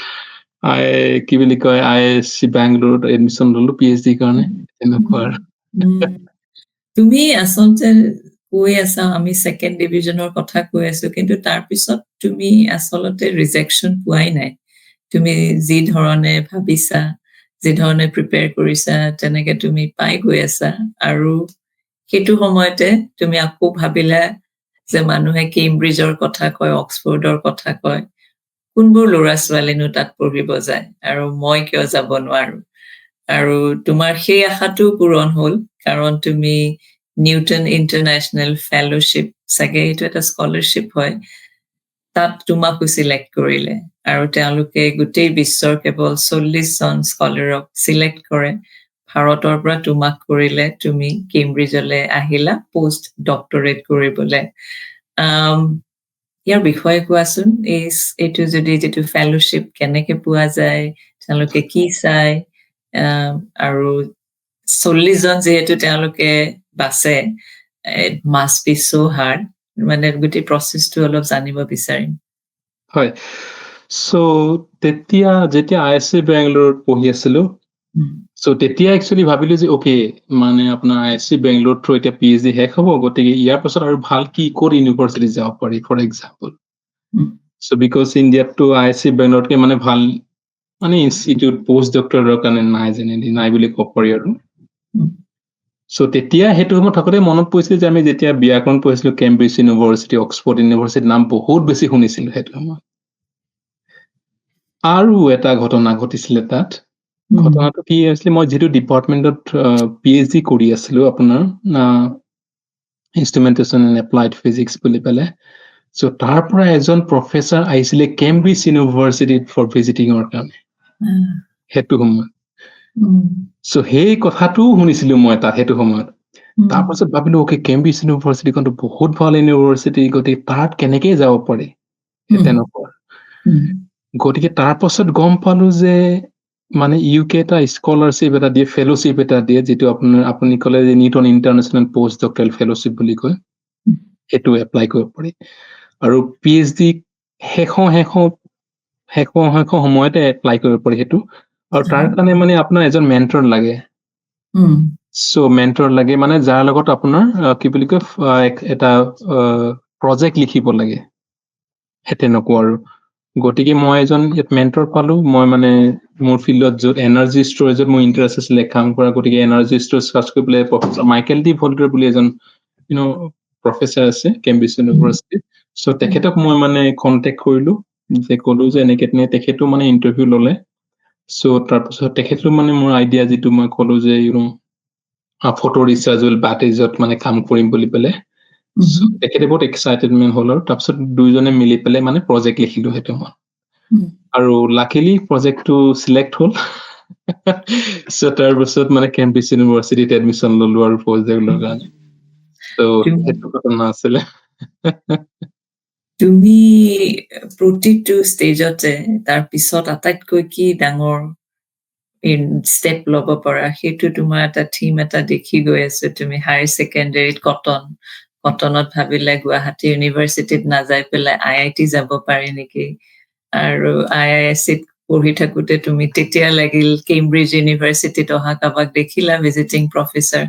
কি বুলি কয় IISc বেংগলোৰত এডমিশ্যন ললো PhD কাৰণে তেনেকুৱা আৰু তুমি আচলতে কৈ আছা আমি ছেকেণ্ড ডিভিজনৰ কথা কৈ আছো কিন্তু তাৰপিছত তুমি আচলতে ৰিজেকশ্যন পোৱাই নাই তুমি যি ধৰণে ভাবিছা যি ধৰণে প্ৰিপেয়াৰ কৰিছা তেনেকে তুমি পাই গৈ আছা আৰু সেইটো সময়তে তুমি আকৌ ভাবিলা যে মানুহে কেম্ব্ৰিজৰ কথা কয়, অক্সফৰ্ডৰ কথা কয়, কোনবোৰ ল'ৰা ছোৱালীনো তাত পঢ়িব যায় আৰু মই কিয় যাব নোৱাৰো। আৰু তোমাৰ সেই আশাটো পূৰণ হ'ল কাৰণ তুমি নিউটন ইণ্টাৰনেশ্যনেল ফেলোশ্বিপ, চাগে এইটো এটা স্কলাৰশ্বিপ হয়, তাত তোমাকো চিলেক্ট কৰিলে আৰু তেওঁলোকে গোটেই বিশ্বৰ কেৱল 40 জন স্কলাৰক চিলেক্ট কৰে। ভাৰতৰ পৰা তোমাক কৰিলে, তুমি কেম্ব্ৰিজলৈ আহিলা পোষ্ট ডক্টৰেট কৰিবলৈ। ইয়াৰ বিষয়ে কোৱাচোন, এইটো যিটো ফেলোশ্বিপ কেনেকে পোৱা যায়, তেওঁলোকে কি চায়, আৰু 40 জন যিহেতু তেওঁলোকে বাছে, it must be so hard, মানে গোটেই প্ৰচেছটো অলপ জানিব বিচাৰিম। হয়, চ' তেতিয়া যেতিয়া IISc বেংগলোৰত পঢ়ি আছিলো, চ' তেতিয়া একচুৱেলি ভাবিলো যে অ'কে, মানে আপোনাৰ IISc বেংগলোৰ থ্ৰু এতিয়া PhD শেষ হ'ব, গতিকে ইয়াৰ পাছত আৰু ভাল কি ক'ত ইউনিভাৰ্চিটি যাব পাৰি, ফৰ এক্সাম্পল। চ' বিকজ ইণ্ডিয়াতটো IISc বেংগলোৰতকে মানে ভাল মানে ইনষ্টিটিউট পোষ্ট ডক্টৰৰ কাৰণে নাই বুলি ক'ব পাৰি আৰু। চ' তেতিয়া সেইটো সময়ত থাকোঁতে মনত পৰিছিল যে আমি যেতিয়া ব্যাকৰণ পঢ়িছিলো কেম্ব্ৰিজ ইউনিভাৰ্চিটি, অক্সফৰ্ড ইউনিভাৰ্চিটিৰ নাম বহুত বেছি শুনিছিলো সেইটো সময়ত। আৰু এটা ঘটনা ঘটিছিলে তাত। ঘটনাটো কি হৈছিলে, মই যিটো ডিপাৰ্টমেণ্টত PhD কৰি আছিলো আপোনাৰ ইনষ্ট্ৰুমেণ্টেশ্যন এণ্ড এপ্লাইড ফিজিক্স বুলি পেলাই, চ' তাৰ পৰা এজন প্ৰফেচাৰ আহিছিলে কেম্ব্ৰিজ ইউনিভাৰ্চিটিত ফৰ ভিজিটিঙৰ কাৰণে সেইটো সময়ত। চ' সেই কথাটোও শুনিছিলো মই তাত সেইটো সময়ত। তাৰপাছত ভাবিলো অ'কে, কেম্ব্ৰিজ ইউনিভাৰ্চিটিখনটো বহুত ভাল ইউনিভাৰ্চিটি, গতিকে তাত কেনেকে যাব পাৰি তেনেকুৱা। গতিকে তাৰ পাছত গম পালো যে মানে UK এটা স্কলাৰশ্বিপ এটা দিয়ে, ফেলোশ্বিপ এটা দিয়ে, যিটো আপুনি ক'লে যে Newton international post doctoral fellowship বুলি কয়, সেইটো এপ্লাই কৰিব পাৰি। আৰু PhD শেষ সময়তে এপ্লাই কৰিব পাৰি সেইটো। আৰু তাৰ কাৰণে মানে আপোনাৰ এজন মেণ্টৰ লাগে। চ' মেণ্টৰ লাগে মানে যাৰ লগত আপোনাৰ কি বুলি কয় এটা প্ৰজেক্ট লিখিব লাগে, সেই তেনেকুৱা আৰু। গতিকে মই এজন মেণ্টৰ পালো। মই মানে মোৰ ফিল্ডত য'ত এনাৰ্জি ষ্ট'ৰেজত মোৰ ইণ্টাৰেষ্ট আছিলে কাম কৰা, গতিকে এনাৰ্জি ষ্ট'ৰেজ চাৰ্চ কৰি পেলাই প্ৰফেচাৰ মাইকেল ডি ভল্টাৰ বুলি এজন প্ৰফেচাৰ আছে কেম্ব্ৰিজ ইউনিভাৰ্চিটিত। চ' তেখেতক মই মানে কণ্টেক্ট কৰিলো, যে ক'লো যে এনেকে তেখেতো মানে ইণ্টাৰভিউ ল'লে। চ' তাৰপিছত তেখেতো মানে মোৰ আইডিয়া যিটো মই ক'লো যে ফটো ৰিচাৰ্জেবল বেটাৰীজত মানে কাম কৰিম বুলি পেলাই, তেখেতে বহুত এক্সাইটেডমেণ্ট হ'ল আৰু তাৰপিছত দুইজনে মিলি পেলাই মানে প্ৰজেক্ট লিখিলো সেইটো মই। আৰু লাকিলি প্ৰজেক্টটো চিলেক্ট হ'ল। চ' তাৰপিছত মানে কেম্ব্ৰিজ ইউনিভাৰ্চিটিত এডমিশ্যন ললো আৰু প্ৰজেক্টৰ কাৰণে। চ' সেইটো ঘটনা আছিলে। তুমি প্ৰতিটো ষ্টেজতে তাৰ পিছত আটাইতকৈ কি ডাঙৰ ষ্টেপ ল'ব পাৰা, সেইটো তোমাৰ এটা থিম এটা দেখি গৈ আছে। তুমি হায়াৰ ছেকেণ্ডেৰীত কটনত ভাবিলে গুৱাহাটী ইউনিভাৰ্চিটিত নাযাই পেলাই IIT যাব পাৰি নেকি, আৰু IISCত পঢ়ি থাকোতে তুমি তেতিয়া লাগিল কেম্ব্ৰিজ ইউনিভাৰ্চিটিত অহা কাৰোবাক দেখিলা ভিজিটিং প্ৰফেচাৰ।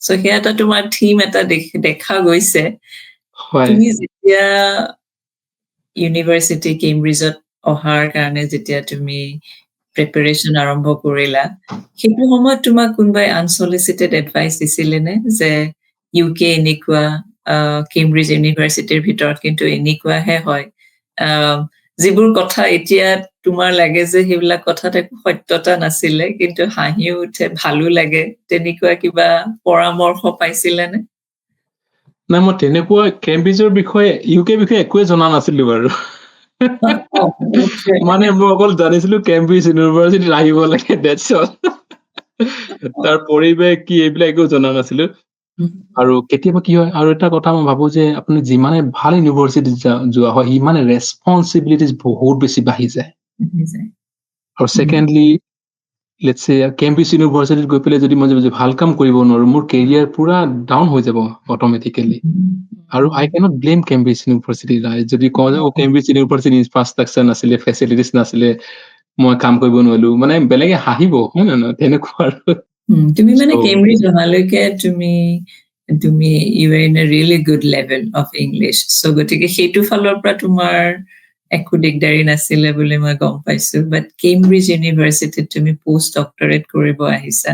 চ' সেয়া এটা তোমাৰ থিম এটা দেখা গৈছে। তুমি যেতিয়া ইউনিভাৰ্চিটি কেম্ব্ৰিজত অহাৰ কাৰণে যেতিয়া তুমি প্ৰিপাৰেশ্যন আৰম্ভ কৰিলা, সেইটো সময়ত তোমাক কোনোবাই আনচলিচিটেড এডভাইচ দিছিলে নে যে UK এনেকুৱা, কেম্ব্ৰিজ ইউনিভাৰ্চিটিৰ ভিতৰত কিন্তু এনেকুৱাহে হয়, যিবোৰ কথা এতিয়া তোমাৰ লাগে যে সেইবিলাক কথাত একো সত্যতা নাছিলে, কিন্তু হাঁহিও উঠে, ভালো লাগে, তেনেকুৱা কিবা পৰামৰ্শ পাইছিলে নে? নাই, মই তেনেকুৱা কেম্ব্ৰিজৰ বিষয়ে UK বিষয়ে একোৱে জনা নাছিলো বাৰু। মানে মই অকল জানিছিলো কেম্ব্ৰিজ ইউনিভাৰ্চিটিত আহিব লাগে, that's all। তাৰ পৰিৱেশ কি এইবিলাক একো জনা নাছিলো। আৰু কেতিয়াবা কি হয়, আৰু এটা কথা মই ভাবো যে আপুনি যিমানে ভাল ইউনিভাৰ্চিটিত যোৱা হয়, সিমানে ৰেচপনচিবিলিটিজ বহুত বেছি বাঢ়ি যায়। আৰু ছেকেণ্ডলি লেটছ চে কেম্ব্ৰিজ ইউনিভাৰ্চিটিত গৈ পেলাই যদি মই ভাল কাম কৰিব নোৱাৰো, মোৰ কেৰিয়াৰ পুৰা ডাউন হৈ যাব অট'মেটিকেলি। আৰু আই কেনট ব্লেম কেম্ব্ৰিজ ইউনিভাৰ্চিটি। যদি কওঁ যে কেম্ব্ৰিজ ইউনিভাৰ্চিটি ইনফ্ৰাষ্ট্ৰাকচাৰ নাছিলে, ফেচিলিটিজ নাছিলে, মই কাম কৰিব নোৱাৰিলো, মানে বেলেগে হাঁহিব, হয় নে নহয়, তেনেকুৱা আৰু। তুমি মানে কেম্ব্ৰিজ অহালৈকে তুমি you are in a really good level of English. So' গতিকে সেইটো ফালৰ পৰা তোমাৰ একো দিগদাৰী নাছিলে বুলি মই গম পাইছো, বাট কেম্ব্ৰিজ ইউনিভাৰ্চিটিত তুমি পোষ্ট ডক্টৰেট কৰিব আহিছা,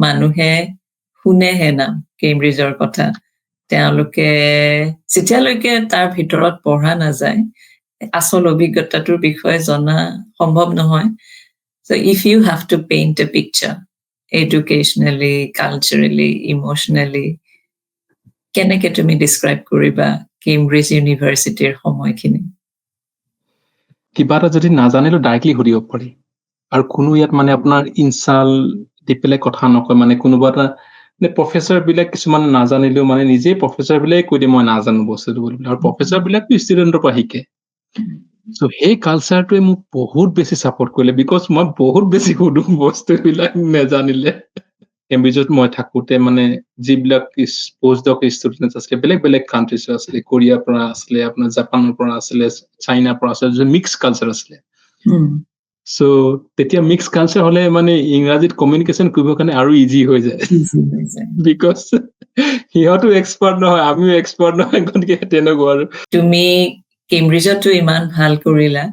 মানুহে শুনেহে নাম কেম্ব্ৰিজৰ কথা, তেওঁলোকে যেতিয়ালৈকে তাৰ ভিতৰত পঢ়া নাযায় আচল অভিজ্ঞতাটোৰ বিষয়ে জনা সম্ভৱ নহয়. So if you have to paint a picture educationally, culturally, emotionally, কেনেকে তুমি ডিসক্ৰাইব কৰিবা কেম্ব্ৰিজ ইউনিভাৰ্চিটিৰ সময়খিনি? কিবা এটা যদি নাজানিলেও ডাইৰেক্টলি সুধিব পাৰি, আৰু কোনো ইয়াত মানে আপোনাৰ ইনচাল্ট দি পেলাই কথা নকয়, মানে কোনোবা এটা প্ৰফেচাৰ বিলাক কিছুমান নাজানিলেও মানে নিজেই প্ৰফেচাৰ বিলাকে কৈ দিয়ে মই নাজানো বস্তুটো বুলি, আৰু প্ৰফেচাৰ বিলাকতো ষ্টুডেণ্টৰ পৰা শিকে। চ' সেই কালচাৰটোৱে মোক বহুত বেছি ছাপৰ্ট কৰিলে, বিকজ মই বহুত বেছি সুধো বস্তুবিলাক নেজানিলে। কেম্ব্ৰিজত মই থাকোঁতে মানে যিবিলাক পোষ্ট ডক ষ্টুডেণ্ট আছিলে বেলেগ বেলেগ কাণ্ট্ৰিজৰ আছিলে, কোৰিয়াৰ পৰা আছিলে, আপোনাৰ জাপানৰ পৰা আছিলে, চাইনাৰ পৰা আছিলে, মিক্স কালচাৰ আছিলে। চ' তেতিয়া মিক্স কালচাৰ হলে মানে ইংৰাজীত কমিউনিকেশ্যন কৰিবৰ কাৰণে আৰু ইজি হৈ যায়, বিকজ সিহঁতো এক্সপাৰ্ট নহয়, আমিও এক্সপাৰ্ট নহয়, গতিকে তেনেকুৱা আৰু। তুমি কেম্ব্ৰিজতো ইমান ভাল কৰিলা,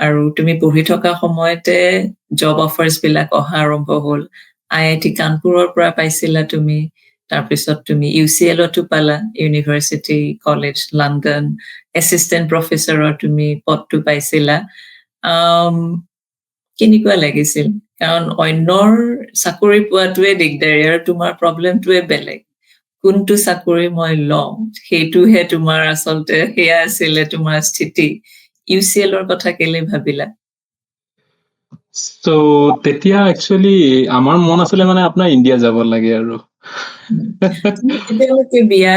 আৰু তুমি পঢ়ি থকা সময়তে জব অফাৰ্ছ বিলাক অহা আৰম্ভ হ'ল। IIT কানপুৰৰ পৰা পাইছিলা তুমি, তাৰপিছত তুমি UCLতো পালা, ইউনিভাৰ্চিটি কলেজ লণ্ডন, এছিষ্টেণ্ট প্ৰফেচৰৰ তুমি পদটো পাইছিলা। কেনেকুৱা লাগিছিল? কাৰণ অন্যৰ চাকৰি পোৱাটোৱে দিগদাৰী আৰু তোমাৰ প্ৰব্লেমটোৱে বেলেগ, কোনটো চাকৰি মই লওঁ সেইটোহে তোমাৰ আচলতে সেয়া আছিলে তোমাৰ স্থিতি। UCLৰ কথা কেলে ভাবিলা? চ' তেতিয়া একচুৱেলি আমাৰ মন আছিলে মানে আপোনাৰ ইণ্ডিয়া যাব লাগে আৰু। এতিয়ালৈকে বিয়া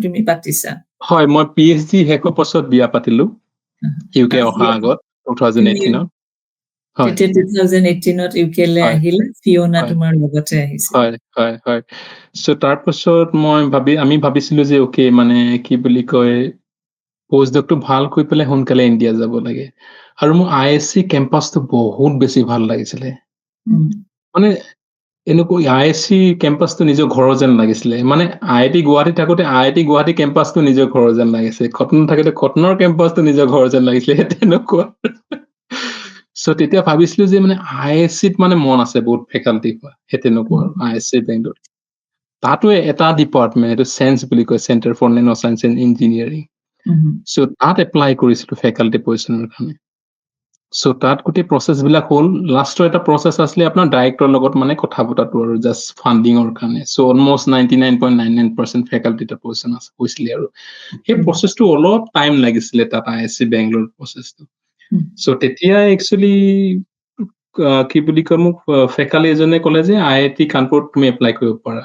তুমি পাতিছা? হয়, মই PhD শেষৰ পাছত বিয়া পাতিলো, UK অহা আগত 2018 ত। হয়, তেতিয়া 2018ত ইউকেলৈ আহিলে, ফিঅনা তোমাৰ লগতে আহিছে। হয় হয় হয়। চ' তাৰপাছত আমি ভাবিছিলো যে অকে মানে কি বুলি কয় পোষ্ট ডকটো ভাল কৰি পেলাই সোনকালে ইণ্ডিয়া যাব লাগে, আৰু মোৰ ISC কেম্পাছটো বহুত বেছি ভাল লাগিছিলে। মানে এনেকুৱা ISC কেম্পাছটো নিজৰ ঘৰৰ যেন লাগিছিলে, মানে IIT গুৱাহাটী থাকোতে IIT গুৱাহাটী কেম্পাছটো নিজৰ ঘৰৰ যেন লাগিছে, কটন থাকোতে কটনৰ কেম্পাছটো নিজৰ ঘৰৰ যেন লাগিছিলে, তেনেকুৱা। চ' তেতিয়া ভাবিছিলো যে মানে ISCত মানে মন আছে বহুত ফেকাল্টি হোৱা, সেই তেনেকুৱা ISC বেংগলোৰ। তাতো এটা ডিপাৰ্টমেণ্ট, এইটো চেঞ্চ বুলি কয়, centre for nano science and engineering. So' তাত এপ্লাই কৰিছিলো ফেকাল্টি পজিশ্যনৰ কাৰণে। চ' তাত গোটেই প্ৰচেছ বিলাক হ'ল, লাষ্টৰ এটা প্ৰচেছ আছিলে আপোনাৰ ডাইৰেক্টৰৰ লগত মানে কথা পতাটো আৰু জাষ্ট ফাণ্ডিঙৰ কাৰণে। চ' অলমষ্ট 99.99% ফেকাল্টি পজিশ্যন হৈছিলে, আৰু সেই প্ৰচেছটো অলপ টাইম লাগিছিলে তাত ISC বেংগলোৰ প্ৰচেছটো। চ' তেতিয়া একচুৱেলি কি বুলি কয়, মোক ফেকাল্টি এজনে ক'লে যে IIT কানপুৰত তুমি এপ্লাই কৰিব পাৰা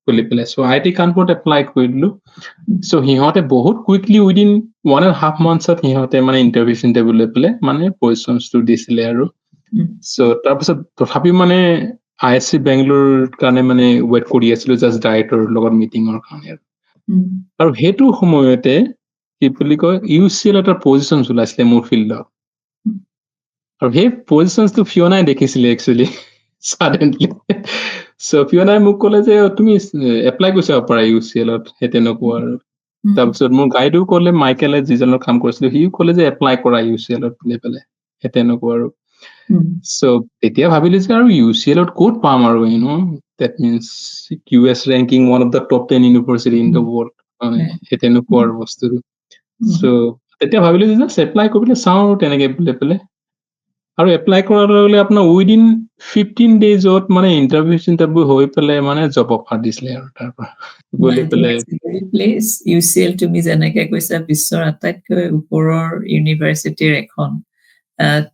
বুলি পেলাই। চ' IIT কানপুৰত এপ্লাই কৰি দিলো। চ' সিহঁতে বহুত কুইকলি উইদিন 1.5 monthsত সিহঁতে মানে ইণ্টাৰভিউ লৈ পেলাই মানে পজিশ্যনটো দিছিলে আৰু। চ' তাৰপিছত তথাপিও মানে ISC বেংগলোৰ কাৰণে মানে ৱেইট কৰি আছিলো, জাষ্ট ডাইৰেক্টৰৰ লগত মিটিঙৰ কাৰণে। আৰু সেইটো সময়তে কি বুলি কয় UCL এটা পজিশ্যন ওলাইছিলে মোৰ ফিল্ডত, আৰু সেই পজিশ্যনটো ফিঅনাই দেখিছিলে একচুৱেলি ছাডেনলি। চ' ফিঅনাই মোক ক'লে যে তুমি এপ্লাই কৰি চাব পাৰা UCLত, সেই তেনেকুৱা আৰু। তাৰপিছত মোৰ গাইডো ক'লে, মাইকেলে যিজনৰ কাম কৰিছিলো, সিও ক'লে যে এপ্লাই কৰা UCLত বুলি পেলাই, সেই তেনেকুৱা আৰু। চ' তেতিয়া ভাবিলো যে আৰু UCLত ক'ত পাম আৰু, that means US ranking one of the top 10 university in the world, সেই তেনেকুৱা আৰু বস্তুটো। চ' তেতিয়া ভাবিলো যে এপ্লাই কৰিবলৈ চাওঁ আৰু তেনেকে বুলি পেলাই, আৰু এপ্লাই কৰাৰ লগে লগে আপোনাৰ উইদিন 15 daysত মানে ইণ্টাৰভিউ হৈ পেলাই মানে জব অফাৰ দিছিলে আৰু তাৰ পৰা বুলি পেলাই। UCL তুমি যেনেকে কৈছা বিশ্বৰ আটাইতকৈ ওপৰৰ ইউনিভাৰ্চিটিৰ এখন,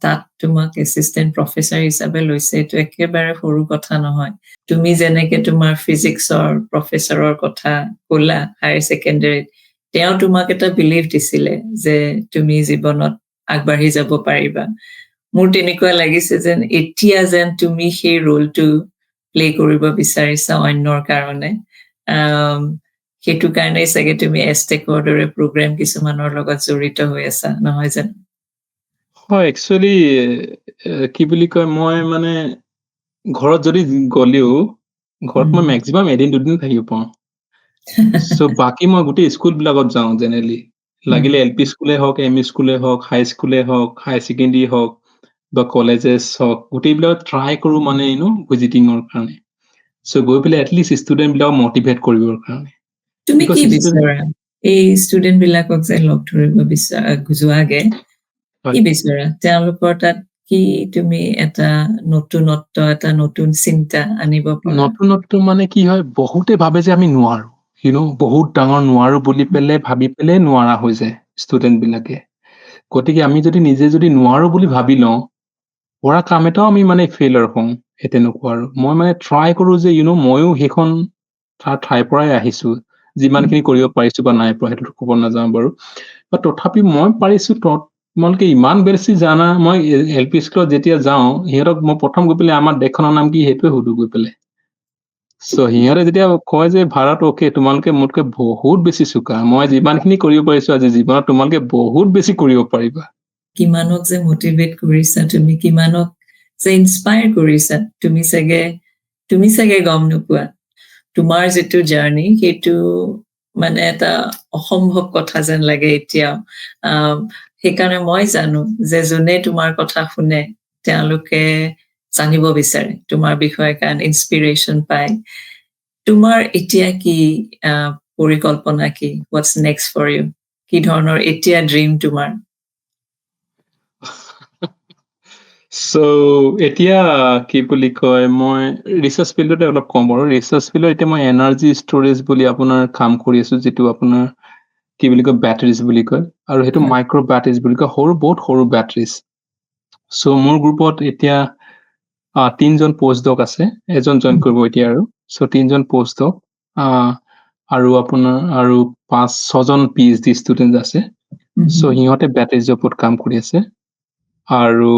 তাত তোমাক এছিষ্টেণ্ট প্ৰফেচাৰ হিচাপে লৈছে, এইটো একেবাৰে সৰু কথা নহয়। তুমি যেনেকে তোমাৰ ফিজিক্সৰ প্ৰফেচাৰৰ কথা ক'লা হায়াৰ ছেকেণ্ডাৰীত, তেওঁ তোমাক এটা বিলিভ দিছিলে যে তুমি জীৱনত আগবাঢ়ি যাব পাৰিবা। মোৰ তেনেকুৱা লাগিছে যেন এতিয়া যেন তুমি সেই ৰোলটো প্লে কৰিব বিচাৰিছা অন্যৰ কাৰণে। সেইটো কাৰণেই চাগে তুমি এষ্টেকৰ দৰে প্ৰগ্ৰেম কিছুমানৰ লগত জড়িত হৈ আছা, নহয় জানো? হয়, একচুৱেলি কি বুলি কয়, মই মানে ঘৰত যদি গ'লেও ঘৰত মই মেক্সিমাম এদিন দুদিন থাকিব পাওঁ। চ' বাকী মই গোটেই স্কুল বিলাকত যাওঁ জেনেৰেলি। লাগিলে LP স্কুলে হওক, ME স্কুলে হওক, হাই স্কুলে হওক, হাই ছেকেণ্ডেৰী হওক বা কলেজেছ হওক, গোটেইবিলাক ট্ৰাই কৰোঁ মানে ভিজিটিঙৰ কাৰণে। চ' গৈ পেলাই এটলিষ্ট ষ্টুডেণ্টবিলাকক মটিভেট কৰিবৰ কাৰণে। তুমি Because কি student- বিচৰা এই ষ্টুডেন্ট বিলাকক যে লগ ধৰিব যোৱাগে হয়। কি বিচৰা তেওঁলোকৰ তাত কি তুমি এটা নতুনত্ব এটা নতুন চিন্তা আনিব পাৰা? নতুনত্ব মানে কি হয়, বহুতে ভাবে যে আমি নোৱাৰো, বহুত ডাঙৰ নোৱাৰো বুলি পেলাই ভাবি পেলাই নোৱাৰা হৈ যায় ষ্টুডেণ্ট বিলাকে। গতিকে আমি যদি নিজে যদি নোৱাৰো বুলি ভাবি লওঁ, কৰা কাম এটাও আমি মানে ফেইলাৰ হওঁ, সেই তেনেকুৱা আৰু। মই মানে ট্ৰাই কৰো যে ময়ো সেইখন ঠাইৰ পৰাই আহিছো, যিমানখিনি কৰিব পাৰিছো বা নাই পৰা সেইটো ক'ব নাযাওঁ বাৰু। বা তথাপি মই পাৰিছো, তোমালোকে ইমান বেছি জানা। মই LP স্কুলত যেতিয়া যাওঁ, সিহঁতক মই প্ৰথম গৈ পেলাই আমাৰ দেশখনৰ নাম কি সেইটোৱে সুধো গৈ পেলাই। চ' সিহঁতে যেতিয়া কয় যে ভাৰত অ'কে, তোমালোকে মোতকে বহুত বেছি চোকা, মই যিমানখিনি কৰিব পাৰিছো আজি জীৱনত তোমালোকে বহুত বেছি কৰিব পাৰিবা। কিমানক যে মটিভেট কৰিছা তুমি, কিমানক যে ইনস্পায়াৰ কৰিছা, তুমি চাগে গম নোপোৱা। তোমাৰ যিটো জাৰ্নি সেইটো মানে এটা অসম্ভৱ কথা যেন লাগে এতিয়াও। সেইকাৰণে মই জানো যে যোনে তোমাৰ কথা শুনে তেওঁলোকে জানিব বিচাৰে তোমাৰ বিষয়ে, কাৰণ ইনস্পিৰেশ্যন পায়। তোমাৰ এতিয়া কি পৰিকল্পনা, কি হোৱাটছ নেক্সট ফৰ ইউ? কি ধৰণৰ এতিয়া ড্ৰিম তোমাৰ? চ' এতিয়া কি বুলি কয়, মই ৰিচাৰ্চ ফিল্ডতে অলপ কম বাৰু। ৰিচাৰ্চ ফিল্ডত এতিয়া মই এনাৰ্জি ষ্ট'ৰেজ বুলি আপোনাৰ কাম কৰি আছো, যিটো আপোনাৰ কি বুলি কয় বেটাৰিজ বুলি কয়, আৰু সেইটো মাইক্ৰ' বেটাৰিজ বুলি কয়, বহুত সৰু বেটাৰিজ। চ' মোৰ গ্ৰুপত এতিয়া 3জন পষ্টডক আছে, এজন জইন কৰিব এতিয়া আৰু। চ' 3জন পষ্টডক আৰু আপোনাৰ আৰু 5-6জন PhD ষ্টুডেণ্ট আছে। চ' সিহঁতে বেটাৰিজৰ ওপৰত কাম কৰি আছে। আৰু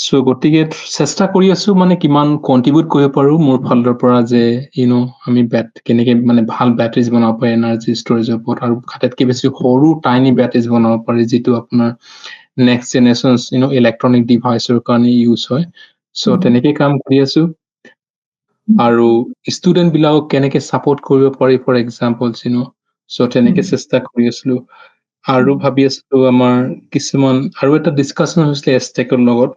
চ' গতিকে চেষ্টা কৰি আছো মানে কিমান কণ্ট্ৰিবিউট কৰিব পাৰো মোৰ ফালৰ পৰা, যে আমি কেনেকে মানে ভাল বেটাৰিজ বনাব পাৰি এনাৰ্জি ষ্ট'ৰেজৰ ওপৰত, আৰু আটাইতকৈ বেছি সৰু টাইনি বেটাৰিজ বনাব পাৰি, যিটো আপোনাৰ নেক্সট জেনেৰেশ্যন ইলেক্ট্ৰনিক ডিভাইচৰ কাৰণে ইউজ হয়। চ' তেনেকে কাম কৰি আছো। আৰু ষ্টুডেণ্ট বিলাকক কেনেকে ছাপোৰ্ট কৰিব পাৰি, ফৰ এক্সাম্পল চ' তেনেকে চেষ্টা কৰি আছিলো। আৰু ভাবি আছিলো আমাৰ কিছুমান আৰু এটা ডিছকাশ্যন হৈছিলে এষ্টেকৰ লগত।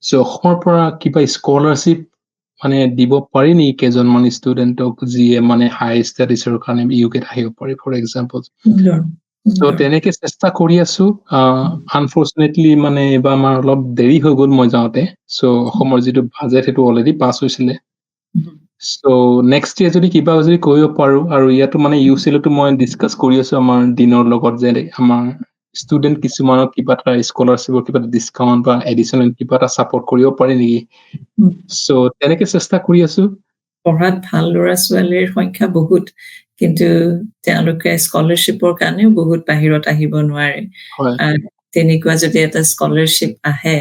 চ' অসমৰ পৰা কিবা স্কলাৰশ্বিপ মানে দিব পাৰি নেকি কেইজনমান ষ্টুডেণ্টক, যিয়ে মানে হাই ষ্টাডিজৰ কাৰণে UKত আহিব পাৰি, ফৰ এক্সাম্পল। চ' তেনেকে চেষ্টা কৰি আছো। আনফৰ্চুনেটলি মানে এইবাৰ আমাৰ অলপ দেৰি হৈ গ'ল মই যাওঁতে। চ' অসমৰ যিটো বাজেট সেইটো অলৰেডি পাছ হৈছিলে। চ' নেক্সট ইয়েৰ যদি কিবা যদি কৰিব পাৰো, আৰু ইয়াতো মানে UCLতো মই ডিছকাছ কৰি আছো আমাৰ ডিনৰ লগত, যে আমাৰ ষ্টুডেণ্ট কিছুমানক কিবা এটা স্কলাৰশ্বিপৰ কিবা এটা ডিছকাউণ্ট বা এডিশ্যনেল কিবা এটা ছাপোৰ্ট কৰিব পাৰি নেকি। চ' তেনেকে চেষ্টা কৰি আছো। পঢ়াত ভাল ল'ৰা ছোৱালীৰ সংখ্যা বহুত, কিন্তু তেওঁলোকে স্কলাৰশ্বিপৰ কাৰণেও বহুত বাহিৰত আহিব নোৱাৰে। তেনেকুৱা যদি এটা স্কলাৰশ্বিপ আহে,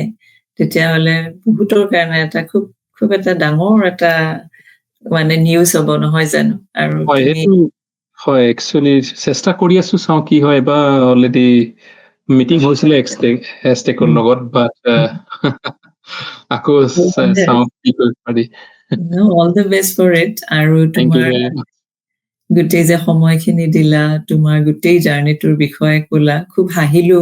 তেতিয়াহ'লে বহুতৰ কাৰণে এটা খুব এটা ডাঙৰ এটা মানে নিউজ হ'ব, নহয় জানো? আৰু হয়, একচুৱেলি চেষ্টা কৰি আছো, চাওঁ কি হয়। এবাৰ অলৰেডি মিটিং হৈছিলে এষ্টেকৰ লগত, বাট আকৌ চাওঁ কি কৰিব পাৰি। All the best for it. আৰু তোমাৰ গোটেই যে সময়খিনি দিলা, তোমাৰ গোটেই জাৰ্নিটোৰ বিষয়ে ক'লা, খুব হাঁহিলো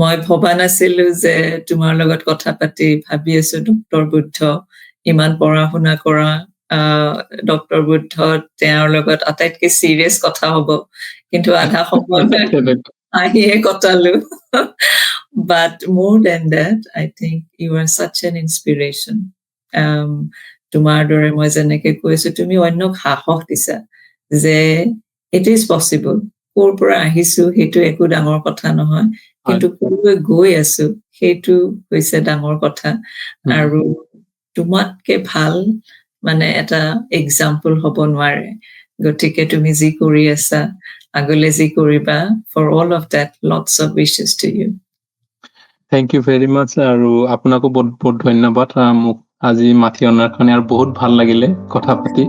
মই ভবা নাছিলো যে তোমাৰ লগত কথা পাতি, ভাবি আছো ডক্টৰ বুদ্ধ ইমান পঢ়া শুনা কৰা ডক্টৰ বুদ্ধ, তেওঁৰ লগত আটাইতকৈ চিৰিয়াছ কথা হ'ব, কিন্তু আধা সময় হাঁহিয়ে কটালো। But more than that, I think you are such an inspiration. তোমাৰ দৰে মই যেনেকে কৈছো, তুমি অন্যক সাহস দিছা যে ইট ইজ পচিবল। ক'ৰ পৰা আহিছো সেইটো একো ডাঙৰ কথা নহয়, কিন্তু ক'লৈ গৈ আছো সেইটো হৈছে ডাঙৰ কথা। আৰু তোমাতকে ভাল মানে এটা এক্সাম্পল হ'ব নোৱাৰে। গতিকে তুমি যি কৰি আছা, আগলৈ যি কৰিবা, for all of that, lots of wishes to you. Thank you very much, আৰু আপোনাকো বহুত বহুত ধন্যবাদ মোক আজি মাতি অনাৰ কাৰণে, আৰু বহুত ভাল লাগিলে কথা পাতি।